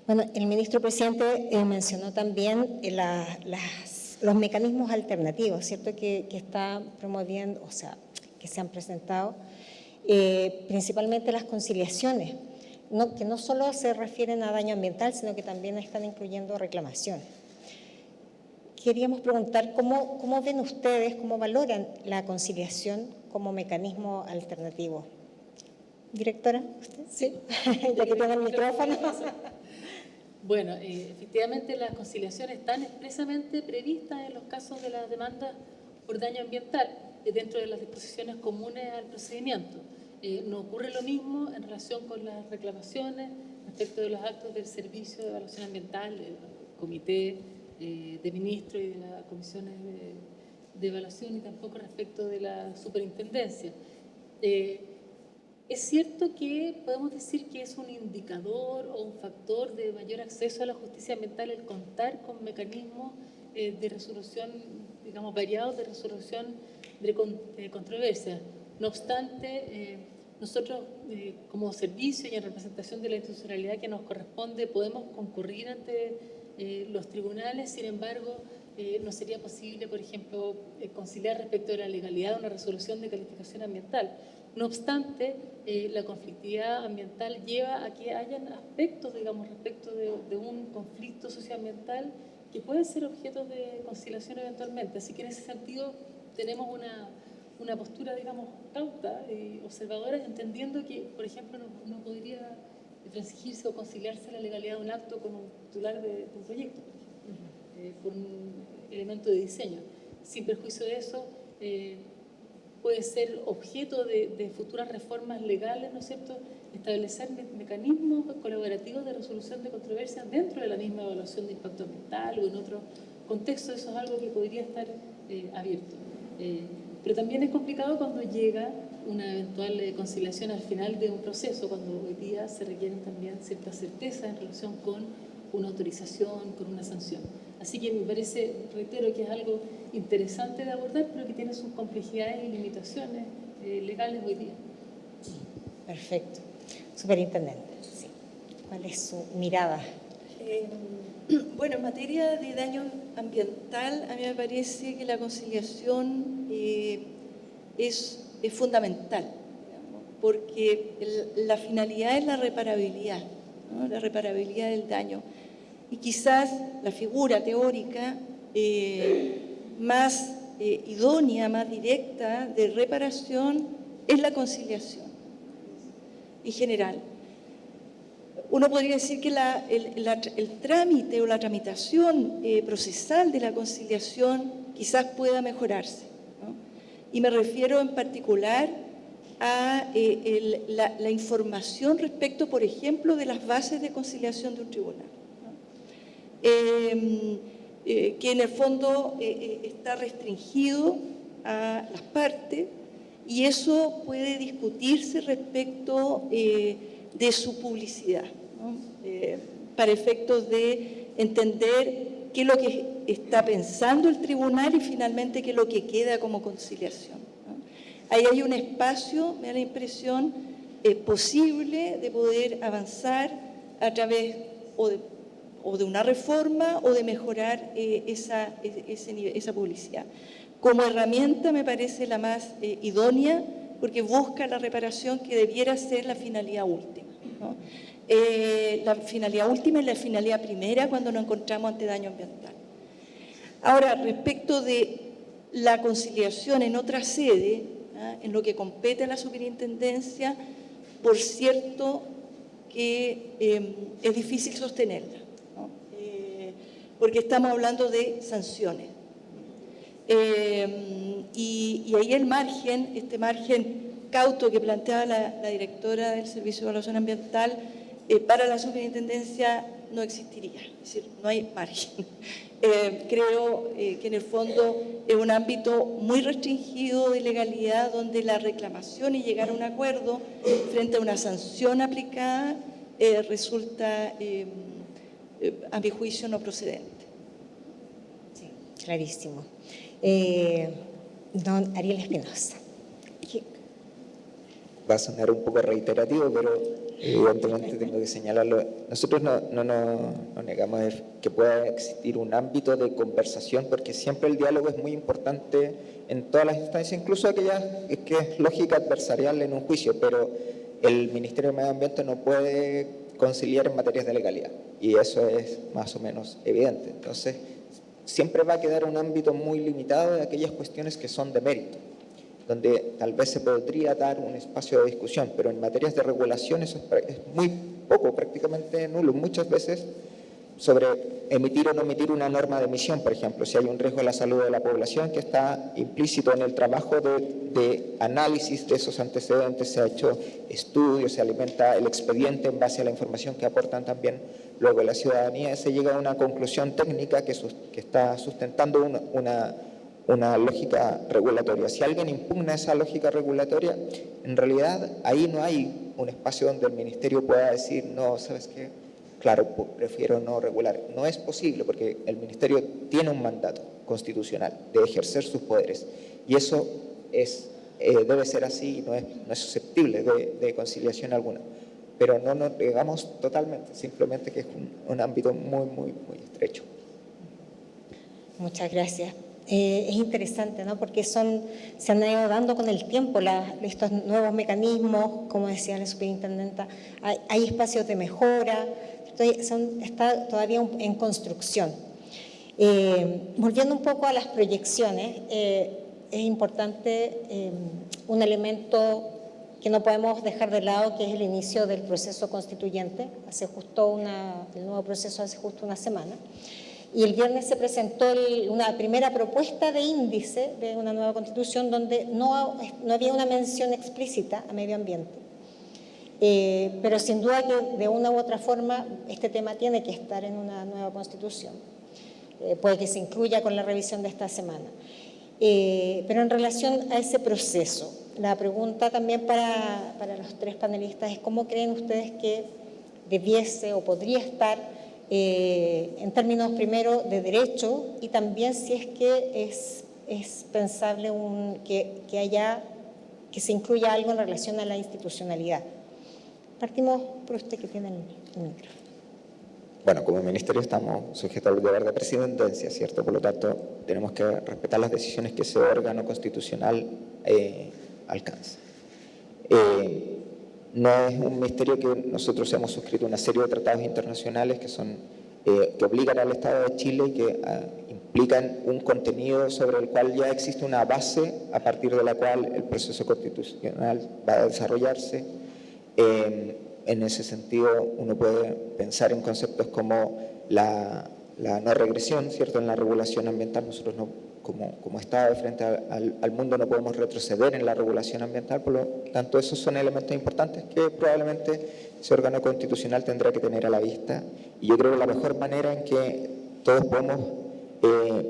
Bueno, el ministro presidente mencionó también los mecanismos alternativos, ¿cierto?, que está promoviendo, o sea, que se han presentado, principalmente las conciliaciones, que no solo se refieren a daño ambiental, sino que también están incluyendo reclamaciones. Queríamos preguntar cómo ven ustedes, cómo valoran la conciliación como mecanismo alternativo. Directora, ¿usted? Sí, ya que tiene el micrófono. Bueno, efectivamente las conciliaciones están expresamente previstas en los casos de las demandas por daño ambiental, dentro de las disposiciones comunes al procedimiento. No ocurre lo mismo en relación con las reclamaciones respecto de los actos del Servicio de Evaluación Ambiental, del Comité de Ministros y de las comisiones de evaluación, y tampoco respecto de la superintendencia. Es cierto que podemos decir que es un indicador o un factor de mayor acceso a la justicia ambiental el contar con mecanismos de resolución, digamos, variados de resolución de controversias. No obstante, nosotros como servicio y en representación de la institucionalidad que nos corresponde podemos concurrir ante los tribunales. Sin embargo, no sería posible, por ejemplo, conciliar respecto de la legalidad de una resolución de calificación ambiental. No obstante, la conflictividad ambiental lleva a que hayan aspectos, digamos, respecto de un conflicto socioambiental que pueden ser objetos de conciliación eventualmente. Así que en ese sentido tenemos una postura, digamos, cauta y observadora, entendiendo que, por ejemplo, no podría transigirse o conciliarse la legalidad de un acto con un titular de un proyecto, por ejemplo, por un elemento de diseño. Sin perjuicio de eso, puede ser objeto de futuras reformas legales, ¿no es cierto?, establecer mecanismos colaborativos de resolución de controversias dentro de la misma evaluación de impacto ambiental o en otro contexto. Eso es algo que podría estar abierto. Pero también es complicado cuando llega una eventual conciliación al final de un proceso, cuando hoy día se requieren también ciertas certezas en relación con una autorización, con una sanción. Así que me parece, reitero, que es algo interesante de abordar, pero que tiene sus complejidades y limitaciones legales hoy día. Perfecto. Superintendente, sí. ¿Cuál es su mirada? Bueno, en materia de daño ambiental, a mí me parece que la conciliación es fundamental, digamos, porque la finalidad es la reparabilidad, ¿no? La reparabilidad del daño. Y quizás la figura teórica más idónea, más directa de reparación es la conciliación en general. Uno podría decir que el trámite o la tramitación procesal de la conciliación quizás pueda mejorarse, ¿no? Y me refiero en particular a la información respecto, por ejemplo, de las bases de conciliación de un tribunal, ¿no? Que en el fondo está restringido a las partes, y eso puede discutirse respecto de su publicidad, ¿no? Para efectos de entender qué es lo que está pensando el tribunal y finalmente qué es lo que queda como conciliación, ¿no? Ahí hay un espacio, me da la impresión, posible de poder avanzar a través o de una reforma o de mejorar esa publicidad. Como herramienta me parece la más idónea, porque busca la reparación que debiera ser la finalidad última, ¿no? La finalidad última es la finalidad primera cuando nos encontramos ante daño ambiental. Ahora, respecto de la conciliación en otra sede, ¿ah?, en lo que compete a la superintendencia, por cierto que es difícil sostenerla, ¿no? Porque estamos hablando de sanciones. Y ahí el margen, este margen cauto que planteaba la directora del Servicio de Evaluación Ambiental, para la superintendencia no existiría, es decir, no hay margen. Creo que en el fondo es un ámbito muy restringido de legalidad, donde la reclamación y llegar a un acuerdo frente a una sanción aplicada resulta, a mi juicio, no procedente. Sí, clarísimo. Don Ariel Espinosa. Va a sonar un poco reiterativo, pero evidentemente tengo que señalarlo. Nosotros no negamos que pueda existir un ámbito de conversación, porque siempre el diálogo es muy importante en todas las instancias, incluso aquellas que es lógica adversarial en un juicio, pero el Ministerio de Medio Ambiente no puede conciliar en materias de legalidad, y eso es más o menos evidente. Entonces, siempre va a quedar un ámbito muy limitado de aquellas cuestiones que son de mérito, donde tal vez se podría dar un espacio de discusión, pero en materias de regulación eso es muy poco, prácticamente nulo. Muchas veces sobre emitir o no emitir una norma de emisión, por ejemplo, si hay un riesgo a la salud de la población que está implícito en el trabajo de análisis de esos antecedentes, se ha hecho estudios, se alimenta el expediente en base a la información que aportan también luego la ciudadanía, se llega a una conclusión técnica que está sustentando una lógica regulatoria. Si alguien impugna esa lógica regulatoria, en realidad ahí no hay un espacio donde el Ministerio pueda decir, no, ¿sabes qué? claro, prefiero no regular. No es posible porque el Ministerio tiene un mandato constitucional de ejercer sus poderes y eso debe ser así y no es susceptible de conciliación alguna. Pero no nos negamos totalmente, simplemente que es un ámbito muy, muy, muy estrecho. Muchas gracias. Es interesante, ¿no? Porque se han ido dando con el tiempo estos nuevos mecanismos, como decía la superintendenta, hay espacios de mejora, está todavía en construcción. Volviendo un poco a las proyecciones, es importante un elemento que no podemos dejar de lado, que es el inicio del proceso constituyente. El nuevo proceso hace justo una semana. Y el viernes se presentó una primera propuesta de índice de una nueva constitución donde no había una mención explícita a medio ambiente. Pero sin duda que de una u otra forma este tema tiene que estar en una nueva constitución. Puede que se incluya con la revisión de esta semana. Pero en relación a ese proceso, la pregunta también para los tres panelistas es ¿cómo creen ustedes que debiese o podría estar en términos primero de derecho y también si es que es pensable que se incluya algo en relación a la institucionalidad? Partimos por usted que tiene el micrófono. Bueno, como ministerio estamos sujetos al deber de presidencia, ¿cierto? Por lo tanto, tenemos que respetar las decisiones que ese órgano constitucional alcanza. No es un misterio que nosotros hemos suscrito una serie de tratados internacionales que obligan al Estado de Chile y que implican un contenido sobre el cual ya existe una base a partir de la cual el proceso constitucional va a desarrollarse. En ese sentido, uno puede pensar en conceptos como la no regresión, ¿cierto? En la regulación ambiental, nosotros como Estado frente al mundo no podemos retroceder en la regulación ambiental, por lo tanto esos son elementos importantes que probablemente ese órgano constitucional tendrá que tener a la vista y yo creo que la mejor manera en que todos podemos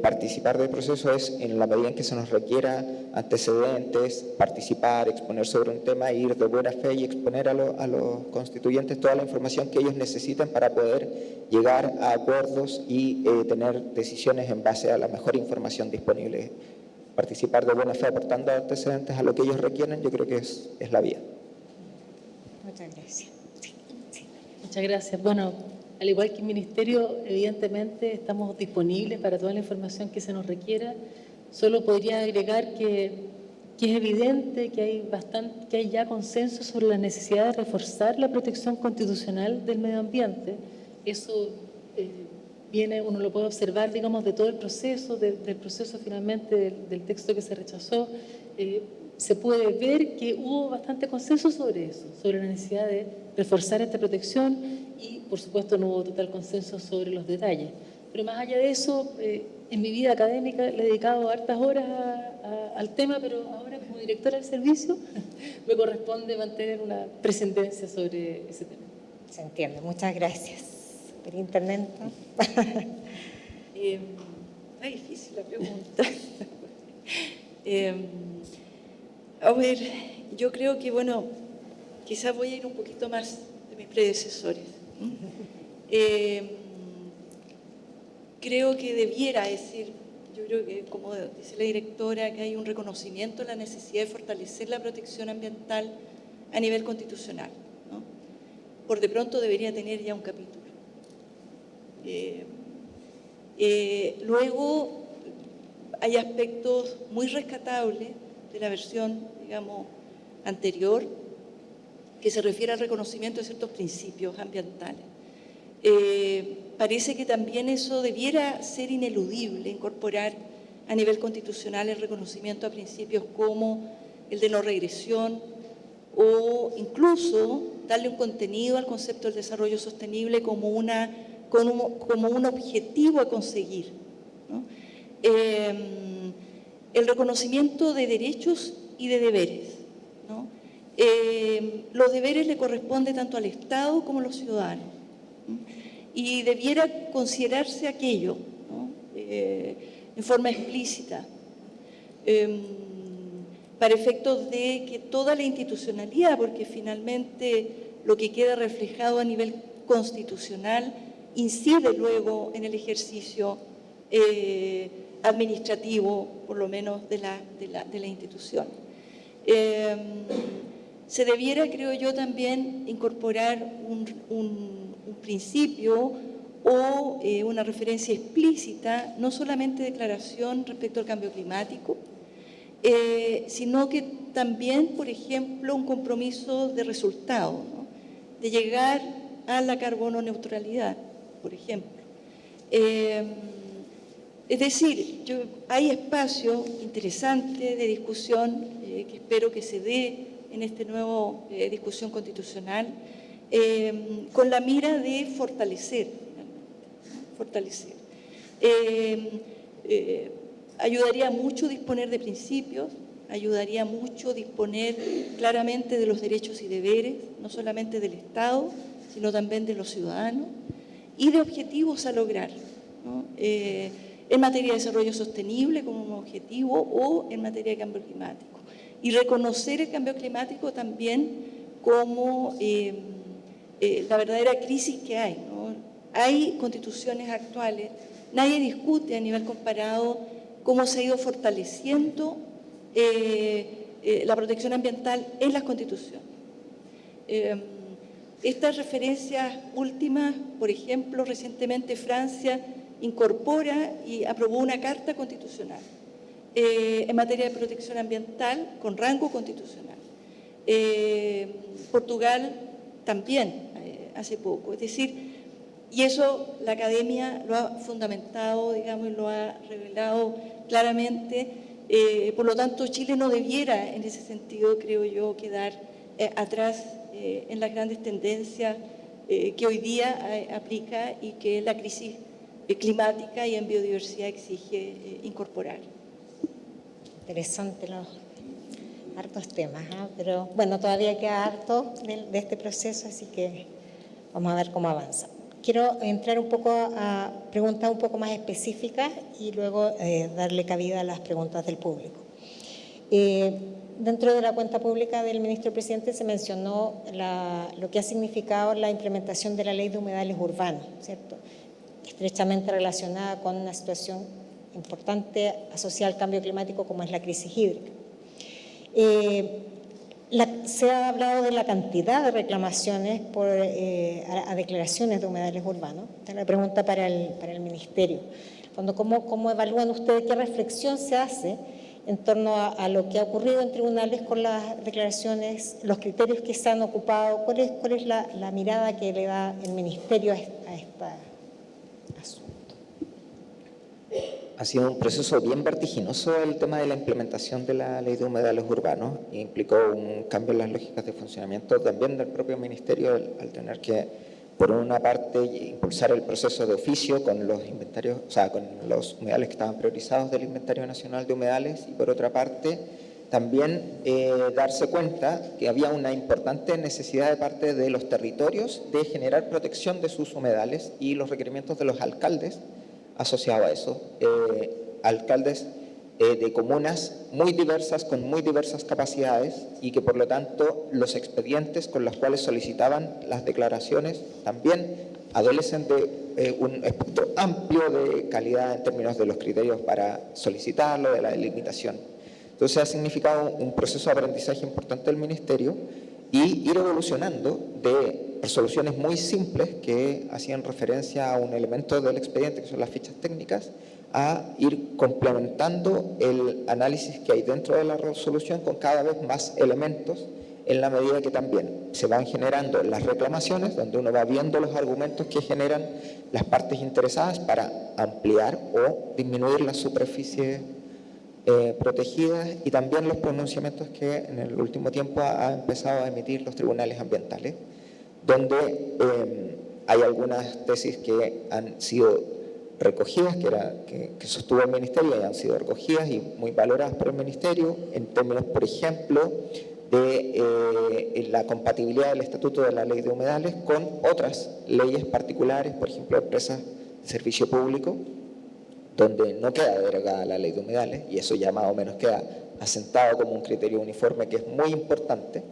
participar del proceso es en la medida en que se nos requiera antecedentes, participar, exponer sobre un tema, ir de buena fe y exponer a los constituyentes toda la información que ellos necesiten para poder llegar a acuerdos y tener decisiones en base a la mejor información disponible. Participar de buena fe aportando antecedentes a lo que ellos requieren, yo creo que es la vía. Muchas gracias. Sí. Muchas gracias. Bueno, al igual que el Ministerio, evidentemente estamos disponibles para toda la información que se nos requiera. Solo podría agregar que es evidente que hay ya consenso sobre la necesidad de reforzar la protección constitucional del medio ambiente. Eso uno lo puede observar, digamos, de todo el proceso, del proceso finalmente del texto que se rechazó. Se puede ver que hubo bastante consenso sobre eso, sobre la necesidad de reforzar esta protección y, por supuesto, no hubo total consenso sobre los detalles. Pero más allá de eso, en mi vida académica le he dedicado hartas horas al tema, pero ahora como directora del servicio me corresponde mantener una presidencia sobre ese tema. Se entiende, muchas gracias. Superintendenta. Está difícil la pregunta. A ver, yo creo que, bueno, quizás voy a ir un poquito más de mis predecesores. Creo que debiera decir, yo creo que, como dice la directora, que hay un reconocimiento de la necesidad de fortalecer la protección ambiental a nivel constitucional, ¿no? Por de pronto debería tener ya un capítulo. Luego, hay aspectos muy rescatables de la versión, digamos, anterior, que se refiere al reconocimiento de ciertos principios ambientales. Parece que también eso debiera ser ineludible, incorporar a nivel constitucional el reconocimiento a principios como el de no regresión o incluso darle un contenido al concepto del desarrollo sostenible como un objetivo a conseguir, ¿no? El reconocimiento de derechos y de deberes, ¿no? Los deberes le corresponden tanto al Estado como a los ciudadanos, ¿no? Y debiera considerarse aquello, ¿no? En forma explícita, para efectos de que toda la institucionalidad, porque finalmente lo que queda reflejado a nivel constitucional incide luego en el ejercicio administrativo, por lo menos de la institución. Se debiera, creo yo, también incorporar un principio o una referencia explícita, no solamente declaración respecto al cambio climático, sino que también, por ejemplo, un compromiso de resultado, ¿no? De llegar a la carbono neutralidad, por ejemplo. Es decir, hay espacio interesante de discusión que espero que se dé en esta nueva discusión constitucional, con la mira de fortalecer. Ayudaría mucho disponer de principios, ayudaría mucho disponer claramente de los derechos y deberes, no solamente del Estado, sino también de los ciudadanos, y de objetivos a lograr, ¿no? En materia de desarrollo sostenible como un objetivo o en materia de cambio climático. Y reconocer el cambio climático también como la verdadera crisis que hay, ¿no? Hay constituciones actuales, nadie discute a nivel comparado cómo se ha ido fortaleciendo la protección ambiental en las constituciones. Estas referencias últimas, por ejemplo, recientemente Francia incorpora y aprobó una carta constitucional en materia de protección ambiental con rango constitucional. Portugal también hace poco, es decir, y eso la academia lo ha fundamentado, digamos, y lo ha revelado claramente. Por lo tanto, Chile no debiera, en ese sentido, creo yo, quedar atrás en las grandes tendencias que hoy día aplica y que la crisis climática y en biodiversidad exige incorporar. Interesante los hartos temas, ¿eh? Pero bueno, todavía queda harto de este proceso, así que vamos a ver cómo avanza. Quiero entrar un poco a preguntas un poco más específicas y luego darle cabida a las preguntas del público. Dentro de la cuenta pública del ministro presidente se mencionó lo que ha significado la implementación de la ley de humedales urbanos, ¿cierto? Estrechamente relacionada con una situación importante asociada al cambio climático como es la crisis hídrica. Se ha hablado de la cantidad de reclamaciones a declaraciones de humedales urbanos. Esta es la pregunta para el Ministerio. ¿Cómo evalúan ustedes, qué reflexión se hace en torno a lo que ha ocurrido en tribunales con las declaraciones, los criterios que se han ocupado? ¿Cuál es la mirada que le da el Ministerio a este asunto? Ha sido un proceso bien vertiginoso el tema de la implementación de la ley de humedales urbanos e implicó un cambio en las lógicas de funcionamiento también del propio Ministerio al tener que, por una parte, impulsar el proceso de oficio con los inventarios, o sea, con los humedales que estaban priorizados del Inventario Nacional de Humedales y, por otra parte, también darse cuenta que había una importante necesidad de parte de los territorios de generar protección de sus humedales y los requerimientos de los alcaldes asociado a eso, alcaldes de comunas muy diversas, con muy diversas capacidades y que por lo tanto los expedientes con los cuales solicitaban las declaraciones también adolecen de un espectro amplio de calidad en términos de los criterios para solicitarlo, de la delimitación. Entonces ha significado un proceso de aprendizaje importante del Ministerio y ir evolucionando de resoluciones muy simples que hacían referencia a un elemento del expediente, que son las fichas técnicas, a ir complementando el análisis que hay dentro de la resolución con cada vez más elementos, en la medida que también se van generando las reclamaciones, donde uno va viendo los argumentos que generan las partes interesadas para ampliar o disminuir la superficie protegidas, y también los pronunciamientos que en el último tiempo ha empezado a emitir los tribunales ambientales, donde hay algunas tesis que han sido recogidas, que sostuvo el Ministerio y han sido recogidas y muy valoradas por el Ministerio, en términos, por ejemplo, de la compatibilidad del Estatuto de la Ley de Humedales con otras leyes particulares, por ejemplo, empresas de servicio público, donde no queda derogada la Ley de Humedales, y eso ya más o menos queda asentado como un criterio uniforme que es muy importante.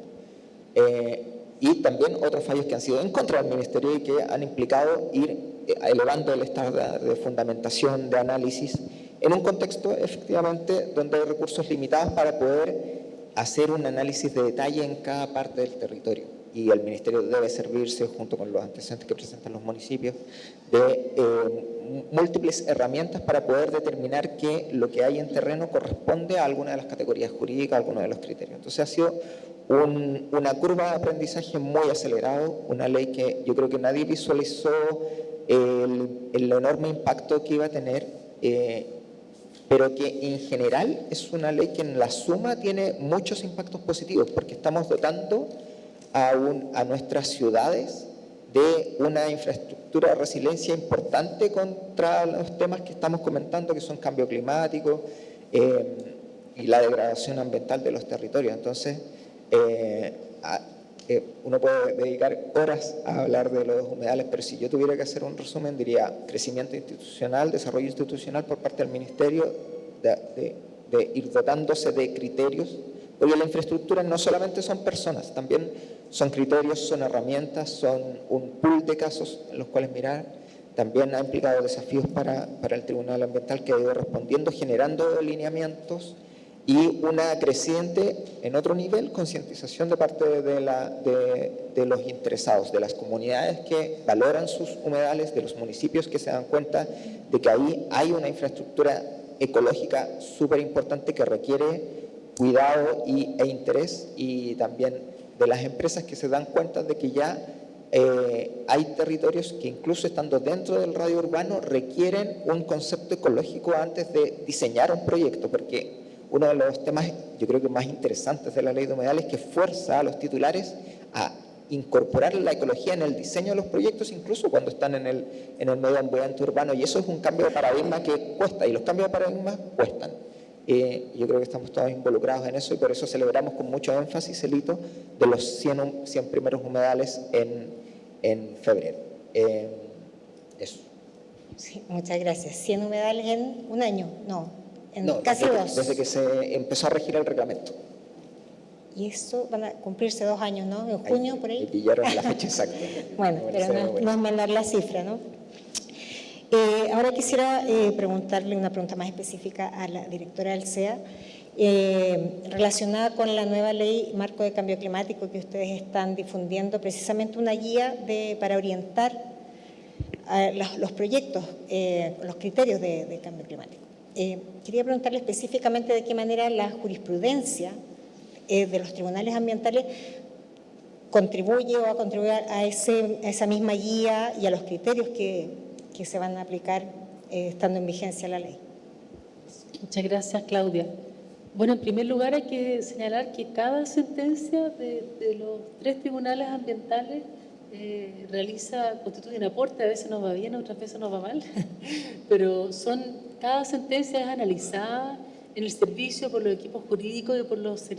y también otros fallos que han sido en contra del Ministerio y que han implicado ir elevando el estándar de fundamentación, de análisis, en un contexto efectivamente donde hay recursos limitados para poder hacer un análisis de detalle en cada parte del territorio. Y el Ministerio debe servirse, junto con los antecedentes que presentan los municipios, de múltiples herramientas para poder determinar que lo que hay en terreno corresponde a alguna de las categorías jurídicas, a alguno de los criterios. Entonces ha sido una curva de aprendizaje muy acelerado, una ley que yo creo que nadie visualizó el enorme impacto que iba a tener, pero que en general es una ley que en la suma tiene muchos impactos positivos, porque estamos dotando a nuestras ciudades de una infraestructura de resiliencia importante contra los temas que estamos comentando, que son cambio climático y la degradación ambiental de los territorios. Entonces, uno puede dedicar horas a hablar de los humedales, pero si yo tuviera que hacer un resumen, diría crecimiento institucional, desarrollo institucional por parte del Ministerio, de ir dotándose de criterios, porque la infraestructura no solamente son personas, también son criterios, son herramientas, son un pool de casos en los cuales mirar. También ha implicado desafíos para el Tribunal Ambiental, que ha ido respondiendo, generando lineamientos y una creciente, en otro nivel, concientización de parte de los interesados, de las comunidades que valoran sus humedales, de los municipios que se dan cuenta de que ahí hay una infraestructura ecológica súper importante que requiere cuidado e interés, y también de las empresas que se dan cuenta de que ya hay territorios que, incluso estando dentro del radio urbano, requieren un concepto ecológico antes de diseñar un proyecto, porque uno de los temas, yo creo que más interesantes de la ley de humedales, es que fuerza a los titulares a incorporar la ecología en el diseño de los proyectos, incluso cuando están en el medio ambiente urbano, y eso es un cambio de paradigma que cuesta, y los cambios de paradigma cuestan. Yo creo que estamos todos involucrados en eso, y por eso celebramos con mucho énfasis el hito de los 100 primeros humedales en febrero. Eso. Sí, muchas gracias. 100 humedales en un año, No, casi dos. Desde que se empezó a regir el reglamento. Y eso van a cumplirse 2 años, ¿no? En junio, por ahí. Me pillaron la fecha exacta. Bueno, pero no es menor la cifra, ¿no? Ahora quisiera preguntarle una pregunta más específica a la directora del CEA, relacionada con la nueva ley marco de cambio climático que ustedes están difundiendo, precisamente una guía para orientar los proyectos, los criterios de cambio climático. Quería preguntarle específicamente de qué manera la jurisprudencia de los tribunales ambientales contribuye o va a contribuir a esa misma guía y a los criterios que se van a aplicar estando en vigencia la ley. Muchas gracias, Claudia. Bueno, en primer lugar hay que señalar que cada sentencia de los 3 tribunales ambientales constituye un aporte. A veces nos va bien, otras veces nos va mal, pero cada sentencia es analizada en el servicio por los equipos jurídicos y por los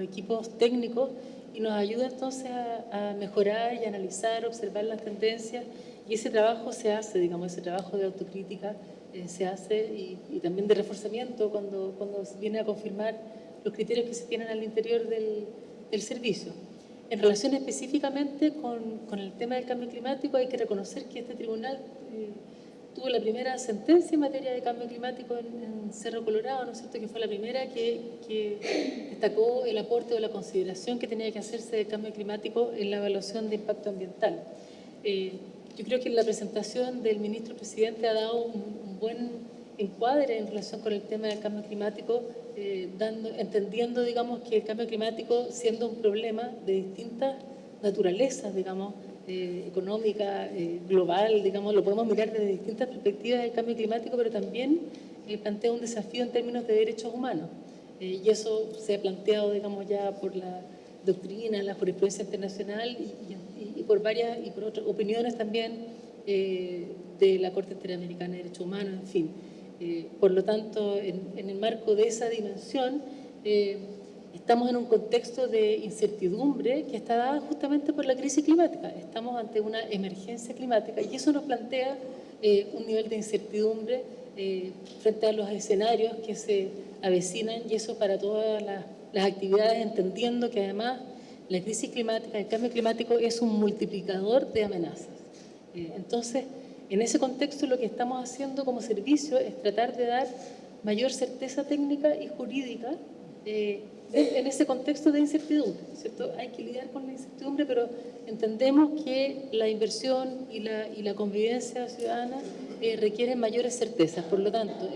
equipos técnicos, y nos ayuda entonces a mejorar y analizar, observar las tendencias, y ese trabajo se hace, ese trabajo de autocrítica se hace, y también de reforzamiento cuando se viene a confirmar los criterios que se tienen al interior del servicio. En relación específicamente con el tema del cambio climático, hay que reconocer que este tribunal tuvo la primera sentencia en materia de cambio climático en Cerro Colorado, ¿no es cierto?, que fue la primera que destacó el aporte o la consideración que tenía que hacerse del cambio climático en la evaluación de impacto ambiental. Yo creo que la presentación del ministro presidente ha dado un buen encuadre en relación con el tema del cambio climático, entendiendo, que el cambio climático, siendo un problema de distintas naturalezas, económica, global, lo podemos mirar desde distintas perspectivas del cambio climático, pero también plantea un desafío en términos de derechos humanos. Y eso se ha planteado, ya por la doctrina, la jurisprudencia internacional y por otras opiniones también de la Corte Interamericana de Derechos Humanos, en fin. Por lo tanto, en el marco de esa dimensión, estamos en un contexto de incertidumbre que está dada justamente por la crisis climática. Estamos ante una emergencia climática, y eso nos plantea un nivel de incertidumbre frente a los escenarios que se avecinan, y eso para todas las actividades, entendiendo que además la crisis climática, el cambio climático es un multiplicador de amenazas. Entonces, en ese contexto lo que estamos haciendo como servicio es tratar de dar mayor certeza técnica y jurídica en ese contexto de incertidumbre, ¿cierto? Hay que lidiar con la incertidumbre, pero entendemos que la inversión y la convivencia ciudadana requieren mayores certezas. Por lo tanto,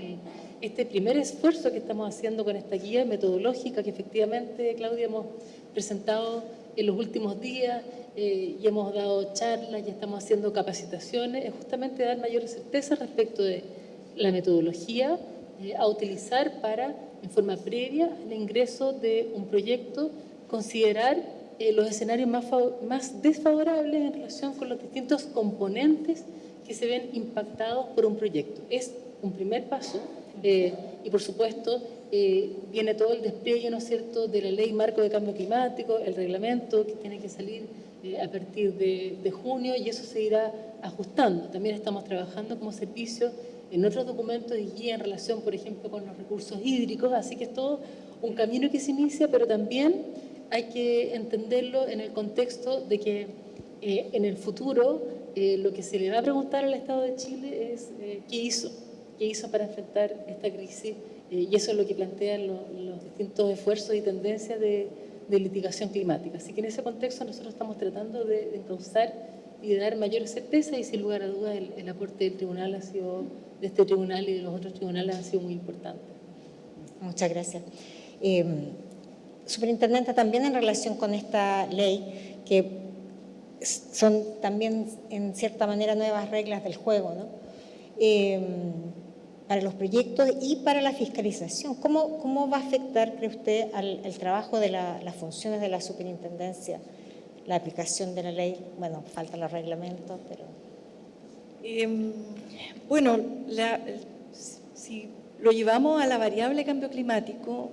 este primer esfuerzo que estamos haciendo con esta guía metodológica que efectivamente, Claudia, hemos presentado en los últimos días y hemos dado charlas y estamos haciendo capacitaciones, es justamente dar mayores certezas respecto de la metodología a utilizar para, en forma previa al ingreso de un proyecto, considerar los escenarios más desfavorables en relación con los distintos componentes que se ven impactados por un proyecto. Es un primer paso y, por supuesto, viene todo el despliegue, ¿no es cierto?, de la Ley Marco de Cambio Climático, el reglamento que tiene que salir a partir de junio y eso se irá ajustando. También estamos trabajando como servicio en otros documentos y guía en relación, por ejemplo, con los recursos hídricos, así que es todo un camino que se inicia, pero también hay que entenderlo en el contexto de que en el futuro lo que se le va a preguntar al Estado de Chile es ¿qué hizo para enfrentar esta crisis? Y eso es lo que plantean los distintos esfuerzos y tendencias de litigación climática. Así que en ese contexto nosotros estamos tratando de encauzar y de dar mayores certezas y sin lugar a dudas el aporte del tribunal ha sido, de este tribunal y de los otros tribunales ha sido muy importante. Muchas gracias. Superintendenta, también en relación con esta ley, que son también en cierta manera nuevas reglas del juego, ¿no? Para los proyectos y para la fiscalización. ¿Cómo va a afectar, cree usted, al trabajo de las funciones de la superintendencia, la aplicación de la ley? Bueno, faltan los reglamentos, pero... Bueno, si lo llevamos a la variable cambio climático,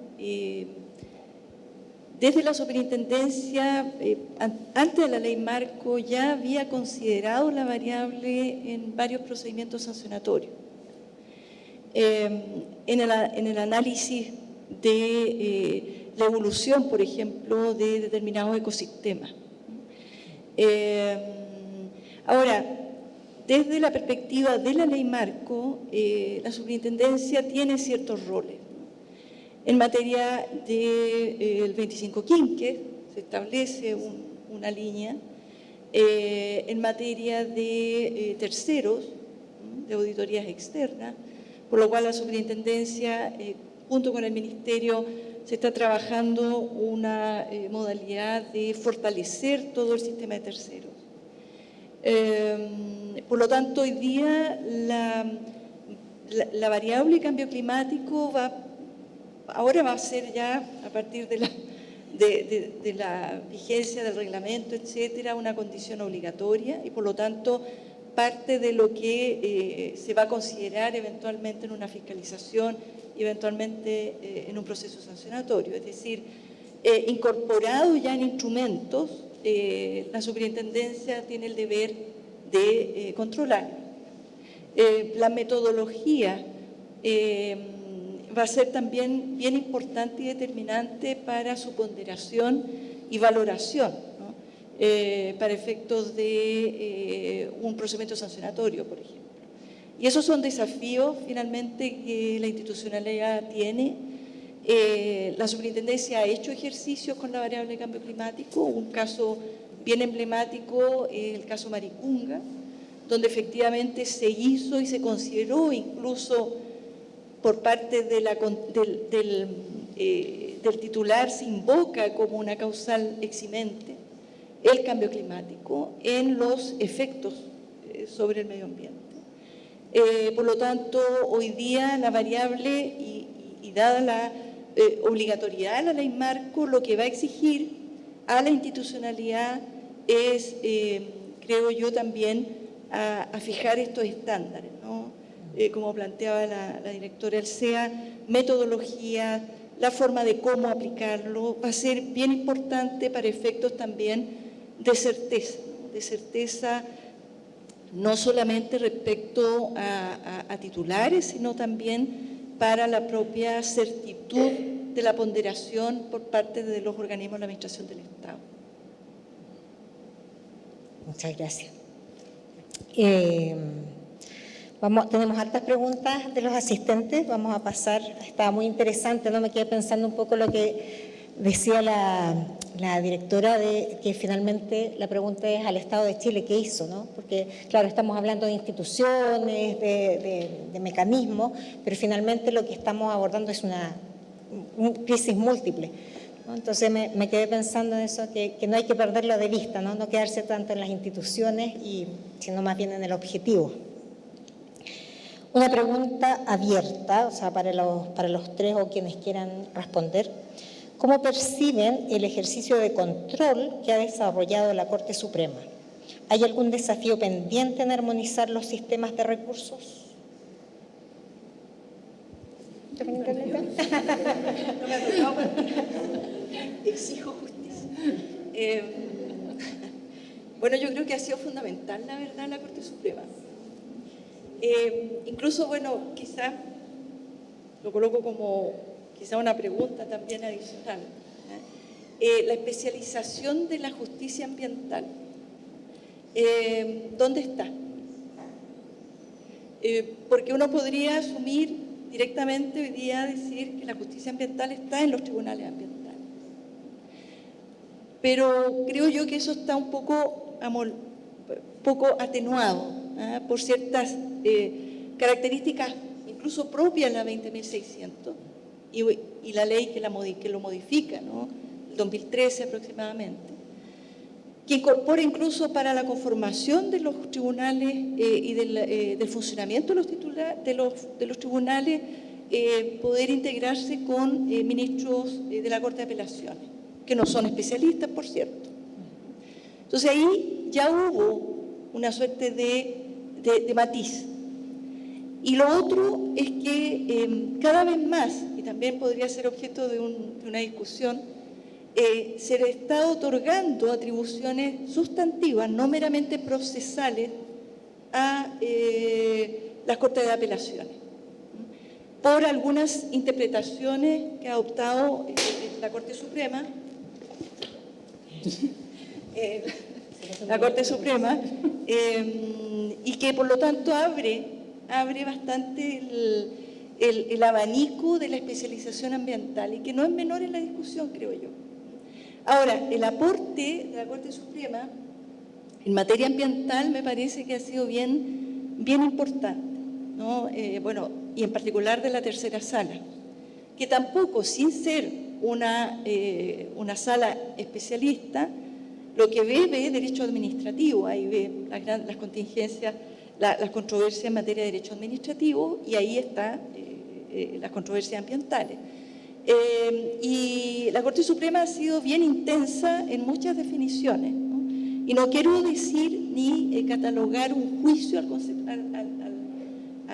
desde la superintendencia, antes de la ley marco, ya había considerado la variable en varios procedimientos sancionatorios. En el análisis de la evolución, por ejemplo, de determinados ecosistemas. Ahora, desde la perspectiva de la ley marco, la superintendencia tiene ciertos roles. En materia del 25 quinques se establece una línea. En materia de terceros, de auditorías externas, por lo cual la superintendencia, junto con el ministerio, se está trabajando una modalidad de fortalecer todo el sistema de terceros. Por lo tanto, hoy día la variable cambio climático ahora va a ser ya, a partir de la vigencia del reglamento, etcétera, una condición obligatoria y, por lo tanto, parte de lo que se va a considerar eventualmente en una fiscalización y eventualmente en un proceso sancionatorio. Es decir, incorporado ya en instrumentos, la superintendencia tiene el deber de controlar. La metodología va a ser también bien importante y determinante para su ponderación y valoración, ¿no? Para efectos de un procedimiento sancionatorio, por ejemplo. Y esos son desafíos, finalmente, que la institucionalidad tiene. La superintendencia ha hecho ejercicios con la variable de cambio climático, un caso bien emblemático, el caso Maricunga, donde efectivamente se hizo y se consideró incluso por parte del titular, se invoca como una causal eximente el cambio climático en los efectos sobre el medio ambiente. Por lo tanto, hoy día la variable y dada la obligatoriedad de la ley marco, lo que va a exigir a la institucionalidad es, creo yo también, a fijar estos estándares, ¿no? Como planteaba la directora del SEA, metodología, la forma de cómo aplicarlo, va a ser bien importante para efectos también de certeza, no solamente respecto a titulares, sino también para la propia certitud de la ponderación por parte de los organismos de la Administración del Estado. Muchas gracias. Tenemos hartas preguntas de los asistentes, vamos a pasar, estaba muy interesante, ¿no? Me quedé pensando un poco lo que decía la directora, de que finalmente la pregunta es al Estado de Chile, ¿qué hizo? ¿No? Porque, claro, estamos hablando de instituciones, de mecanismos, pero finalmente lo que estamos abordando es una crisis múltiple, ¿no? Entonces me quedé pensando en eso, que no hay que perderlo de vista, ¿no? No quedarse tanto en las instituciones, sino más bien en el objetivo. Una pregunta abierta, o sea, para los tres o quienes quieran responder. ¿Cómo perciben el ejercicio de control que ha desarrollado la Corte Suprema? ¿Hay algún desafío pendiente en armonizar los sistemas de recursos? Exijo justicia. Bueno, yo creo que ha sido fundamental, la verdad, la Corte Suprema. Incluso, bueno, quizás lo coloco como quizá una pregunta también adicional. La especialización de la justicia ambiental, ¿dónde está? Porque uno podría asumir directamente hoy día decir que la justicia ambiental está en los tribunales ambientales. Pero creo yo que eso está un poco atenuado, por ciertas características incluso propias de la 20.600 y la ley que lo modifica, ¿no? El 2013 aproximadamente, que incorpora incluso para la conformación de los tribunales y del funcionamiento de los tribunales poder integrarse con ministros de la Corte de Apelaciones, que no son especialistas, por cierto. Entonces ahí ya hubo una suerte de matiz. Y lo otro es que cada vez más, y también podría ser objeto de una discusión, se le está otorgando atribuciones sustantivas, no meramente procesales, a las Cortes de Apelaciones, por algunas interpretaciones que ha adoptado la Corte Suprema, y que por lo tanto abre bastante el abanico de la especialización ambiental, y que no es menor en la discusión, creo yo. Ahora, el aporte de la Corte Suprema en materia ambiental me parece que ha sido bien importante, ¿no? Bueno, y en particular de la tercera sala, que tampoco, sin ser una sala especialista, lo que ve derecho administrativo, ahí ve las contingencias, las controversias en materia de derecho administrativo, y ahí están las controversias ambientales. Y la Corte Suprema ha sido bien intensa en muchas definiciones, ¿no? Y no quiero decir ni catalogar un juicio a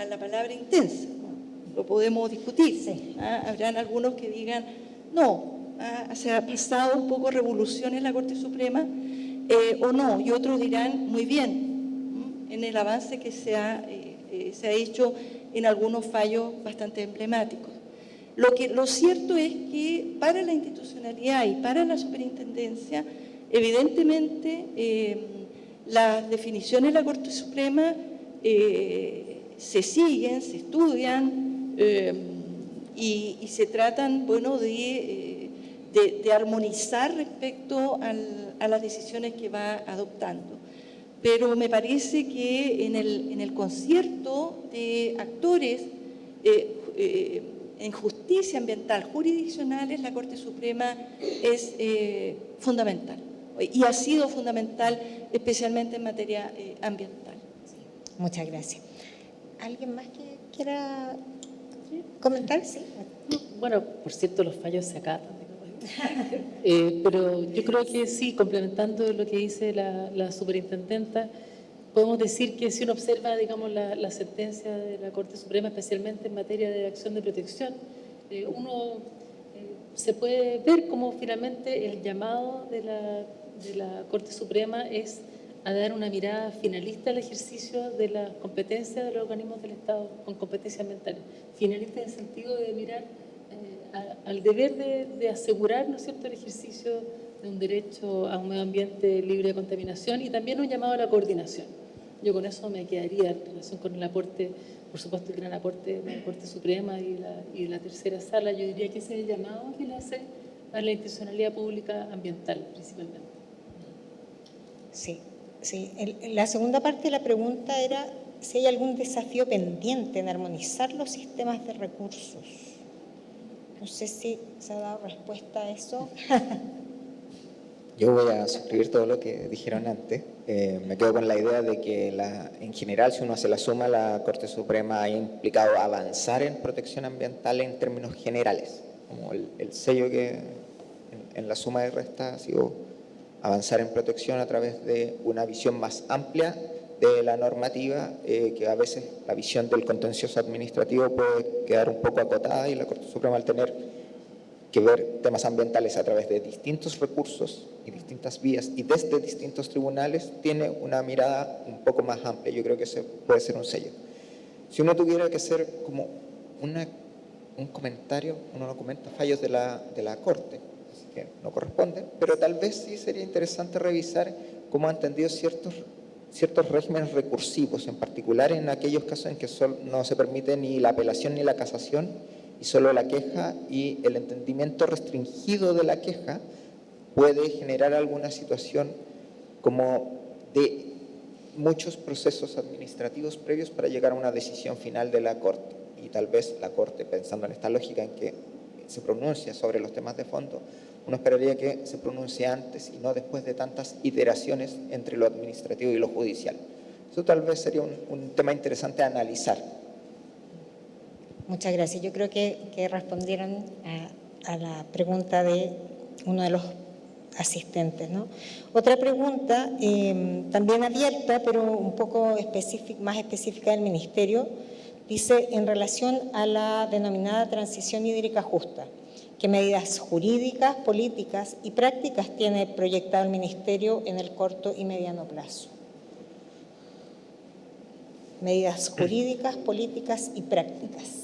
la palabra intensa, ¿no? Lo podemos discutir. Sí. Habrán algunos que digan, no, se ha pasado un poco revolución en la Corte Suprema, o no, y otros dirán, muy bien, en el avance que se ha hecho en algunos fallos bastante emblemáticos. Lo cierto es que para la institucionalidad y para la superintendencia, evidentemente las definiciones de la Corte Suprema se siguen, se estudian y se tratan, bueno, de armonizar respecto a las decisiones que va adoptando. Pero me parece que en el concierto de actores en justicia ambiental jurisdiccionales, la Corte Suprema es fundamental, y ha sido fundamental especialmente en materia ambiental. Muchas gracias. ¿Alguien más que quiera comentar? Sí. Bueno, por cierto, los fallos se acatan. Pero yo creo que sí, complementando lo que dice la superintendenta, podemos decir que si uno observa, digamos, la sentencia de la Corte Suprema, especialmente en materia de acción de protección, uno se puede ver como finalmente el llamado de la Corte Suprema es a dar una mirada finalista al ejercicio de la competencia de los organismos del Estado con competencias ambientales. Finalista en el sentido de mirar al deber de asegurar, ¿no es cierto?, el ejercicio de un derecho a un medio ambiente libre de contaminación y también un llamado a la coordinación. Yo con eso me quedaría en relación con el aporte, por supuesto el gran aporte de la Corte Suprema y la tercera sala. Yo diría que ese es el llamado que le hace a la institucionalidad pública ambiental principalmente. Sí, sí. La segunda parte de la pregunta era si hay algún desafío pendiente en armonizar los sistemas de recursos. No sé si se ha dado respuesta a eso. Yo voy a suscribir todo lo que dijeron antes. Me quedo con la idea de que en general, si uno hace la suma, la Corte Suprema ha implicado avanzar en protección ambiental en términos generales. Como el sello que en la suma y resta ha sido avanzar en protección a través de una visión más amplia de la normativa, que a veces la visión del contencioso administrativo puede quedar un poco acotada y la Corte Suprema, al tener que ver temas ambientales a través de distintos recursos y distintas vías y desde distintos tribunales, tiene una mirada un poco más amplia. Yo creo que ese puede ser un sello. Si uno tuviera que hacer como un comentario, uno no comenta fallos de la Corte, así que no corresponde, pero tal vez sí sería interesante revisar cómo han entendido ciertos regímenes recursivos, en particular en aquellos casos en que no se permite ni la apelación ni la casación, y solo la queja, y el entendimiento restringido de la queja puede generar alguna situación como de muchos procesos administrativos previos para llegar a una decisión final de la Corte. Y tal vez la Corte, pensando en esta lógica en que se pronuncia sobre los temas de fondo, uno esperaría que se pronuncie antes y no después de tantas iteraciones entre lo administrativo y lo judicial. Eso tal vez sería un tema interesante a analizar. Muchas gracias. Yo creo que respondieron a la pregunta de uno de los asistentes, ¿no? Otra pregunta, también abierta, pero un poco más específica del Ministerio, dice, en relación a la denominada transición hídrica justa, ¿qué medidas jurídicas, políticas y prácticas tiene proyectado el Ministerio en el corto y mediano plazo? Medidas jurídicas, políticas y prácticas.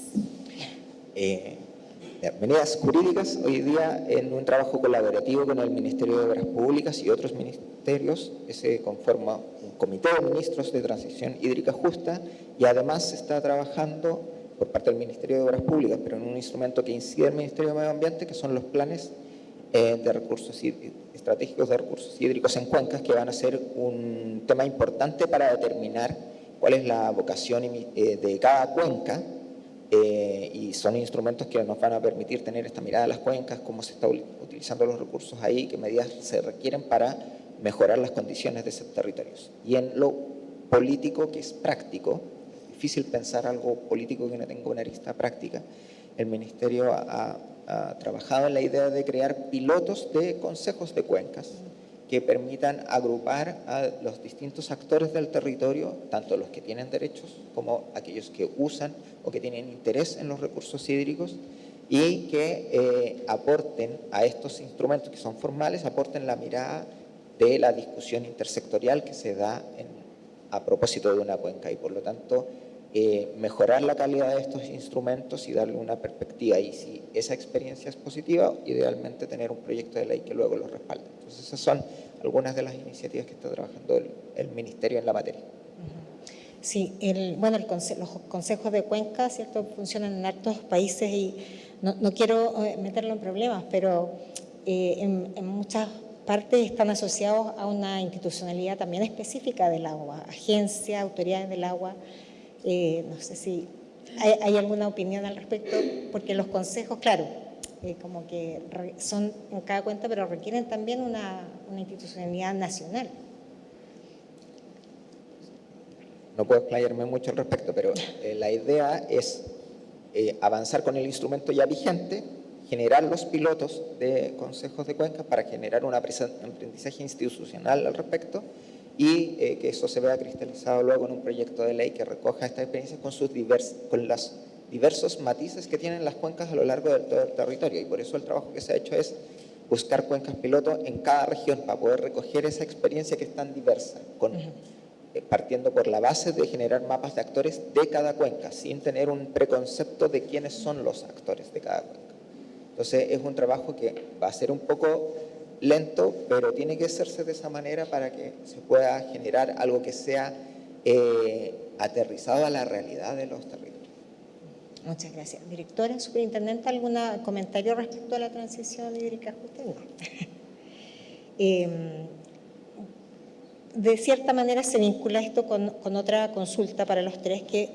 Medidas jurídicas, hoy día en un trabajo colaborativo con el Ministerio de Obras Públicas y otros ministerios, se conforma un comité de ministros de transición hídrica justa, y además se está trabajando por parte del Ministerio de Obras Públicas, pero en un instrumento que incide el Ministerio de Medio Ambiente, que son los planes de recursos estratégicos de recursos hídricos en cuencas, que van a ser un tema importante para determinar cuál es la vocación de cada cuenca, y son instrumentos que nos van a permitir tener esta mirada de las cuencas, cómo se están utilizando los recursos ahí, qué medidas se requieren para mejorar las condiciones de esos territorios. Y en lo político, que es práctico, es difícil pensar algo político que no tenga una arista práctica. El Ministerio ha trabajado en la idea de crear pilotos de consejos de cuencas que permitan agrupar a los distintos actores del territorio, tanto los que tienen derechos como aquellos que usan o que tienen interés en los recursos hídricos, y que aporten a estos instrumentos que son formales, aporten la mirada de la discusión intersectorial que se da a propósito de una cuenca, y por lo tanto mejorar la calidad de estos instrumentos y darle una perspectiva. Y si esa experiencia es positiva, idealmente tener un proyecto de ley que luego lo respalde. Entonces esas son algunas de las iniciativas que está trabajando el Ministerio en la materia. Sí, los consejos de cuenca, ¿cierto?, funcionan en hartos países, y no quiero meterlo en problemas, pero en muchas partes están asociados a una institucionalidad también específica del agua, agencias, autoridades del agua. No sé si hay alguna opinión al respecto, porque los consejos, claro, como que son en cada cuenta, pero requieren también una institucionalidad nacional. No puedo explayarme mucho al respecto, pero la idea es avanzar con el instrumento ya vigente, generar los pilotos de consejos de cuencas para generar un aprendizaje institucional al respecto, y que eso se vea cristalizado luego en un proyecto de ley que recoja esta experiencia con los diversos matices que tienen las cuencas a lo largo de todo el territorio. Y por eso el trabajo que se ha hecho es buscar cuencas piloto en cada región para poder recoger esa experiencia que es tan diversa, partiendo por la base de generar mapas de actores de cada cuenca, sin tener un preconcepto de quiénes son los actores de cada cuenca. Entonces es un trabajo que va a ser un poco lento, pero tiene que hacerse de esa manera para que se pueda generar algo que sea aterrizado a la realidad de los territorios. Muchas gracias. Directora, superintendente, ¿algún comentario respecto a la transición hídrica justa? No. De cierta manera se vincula esto con otra consulta para los tres que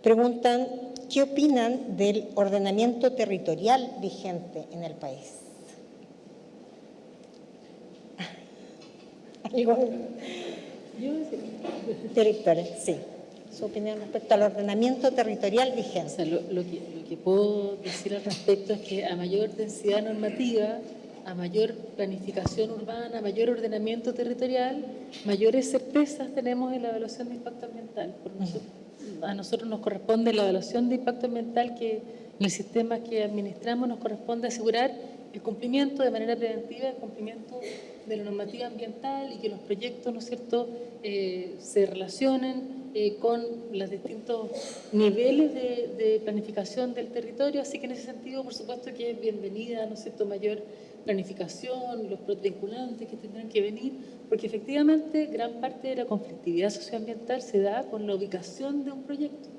preguntan qué opinan del ordenamiento territorial vigente en el país. Directora, sí. Su opinión respecto al ordenamiento territorial vigente. O sea, lo que puedo decir al respecto es que a mayor densidad normativa, a mayor planificación urbana, a mayor ordenamiento territorial, mayores certezas tenemos en la evaluación de impacto ambiental. A nosotros nos corresponde la evaluación de impacto ambiental que en el sistema que administramos nos corresponde asegurar el cumplimiento de manera preventiva, el cumplimiento de la normativa ambiental y que los proyectos, ¿no es cierto?, se relacionen con los distintos niveles de planificación del territorio, así que en ese sentido, por supuesto que es bienvenida, ¿no es cierto?, mayor planificación, los vinculantes que tendrán que venir, porque efectivamente gran parte de la conflictividad socioambiental se da con la ubicación de un proyecto.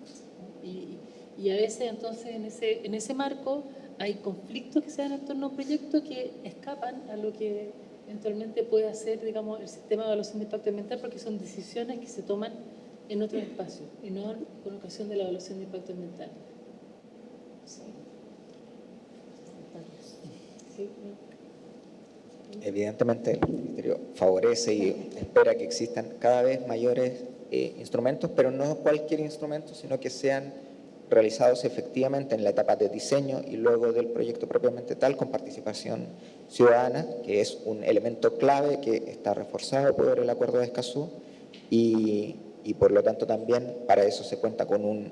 Y a veces entonces en ese marco hay conflictos que se dan en torno a un proyecto que escapan a lo que eventualmente puede hacer, digamos, el sistema de evaluación de impacto ambiental, porque son decisiones que se toman en otro espacio y no con ocasión de la evaluación de impacto ambiental. Sí. Evidentemente el Ministerio favorece y espera que existan cada vez mayores instrumentos, pero no cualquier instrumento, sino que sean realizados efectivamente en la etapa de diseño y luego del proyecto propiamente tal, con participación ciudadana, que es un elemento clave que está reforzado por el Acuerdo de Escazú y por lo tanto también para eso se cuenta con un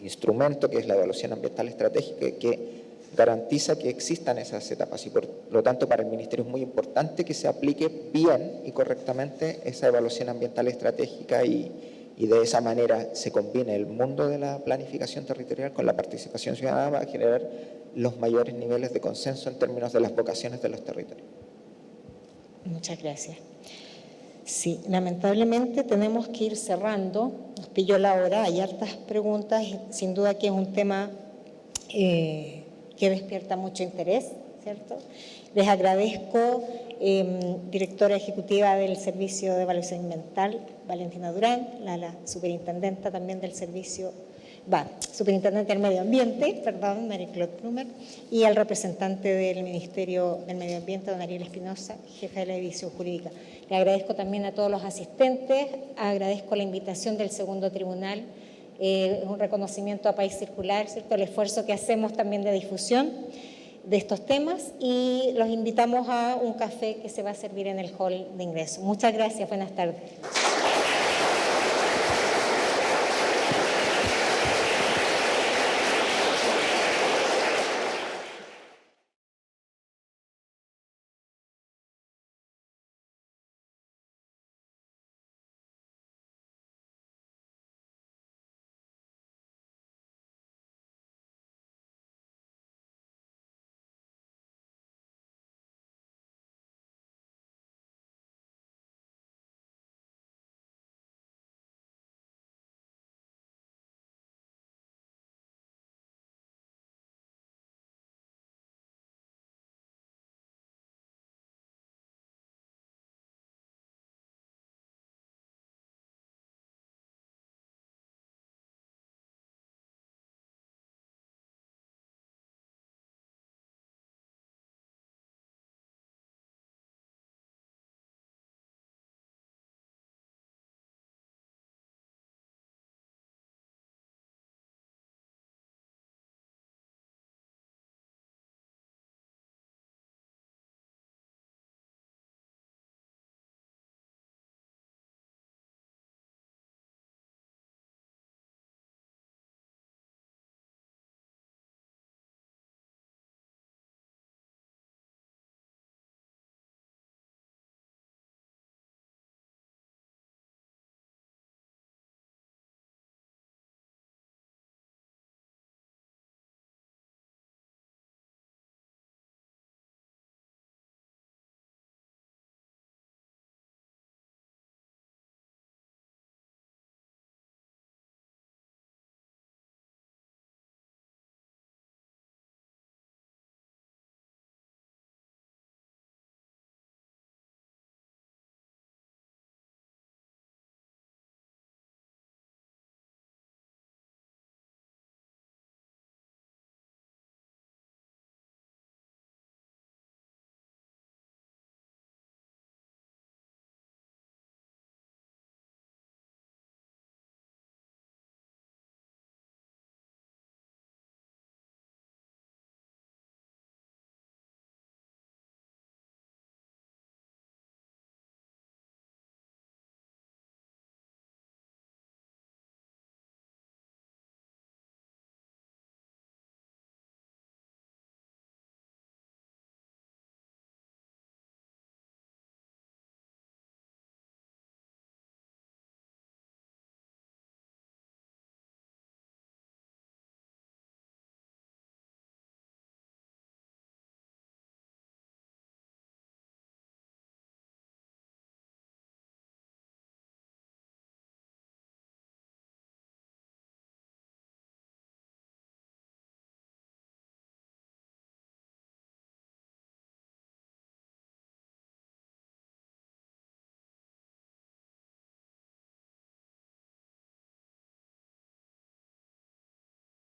instrumento que es la evaluación ambiental estratégica que garantiza que existan esas etapas y por lo tanto para el Ministerio es muy importante que se aplique bien y correctamente esa evaluación ambiental estratégica y de esa manera se combine el mundo de la planificación territorial con la participación ciudadana para generar los mayores niveles de consenso en términos de las vocaciones de los territorios. Muchas gracias. Sí, lamentablemente tenemos que ir cerrando, nos pilló la hora, hay hartas preguntas, sin duda que es un tema que despierta mucho interés, ¿cierto? Les agradezco, directora ejecutiva del Servicio de Evaluación Ambiental, Valentina Durán, la superintendenta también del servicio, superintendente del Medio Ambiente, perdón, Marie-Claude Plumer, y al representante del Ministerio del Medio Ambiente, don Ariel Espinosa, jefe de la División Jurídica. Le agradezco también a todos los asistentes, agradezco la invitación del segundo tribunal, un reconocimiento a País Circular, ¿cierto?, el esfuerzo que hacemos también de difusión de estos temas y los invitamos a un café que se va a servir en el hall de ingreso. Muchas gracias, buenas tardes.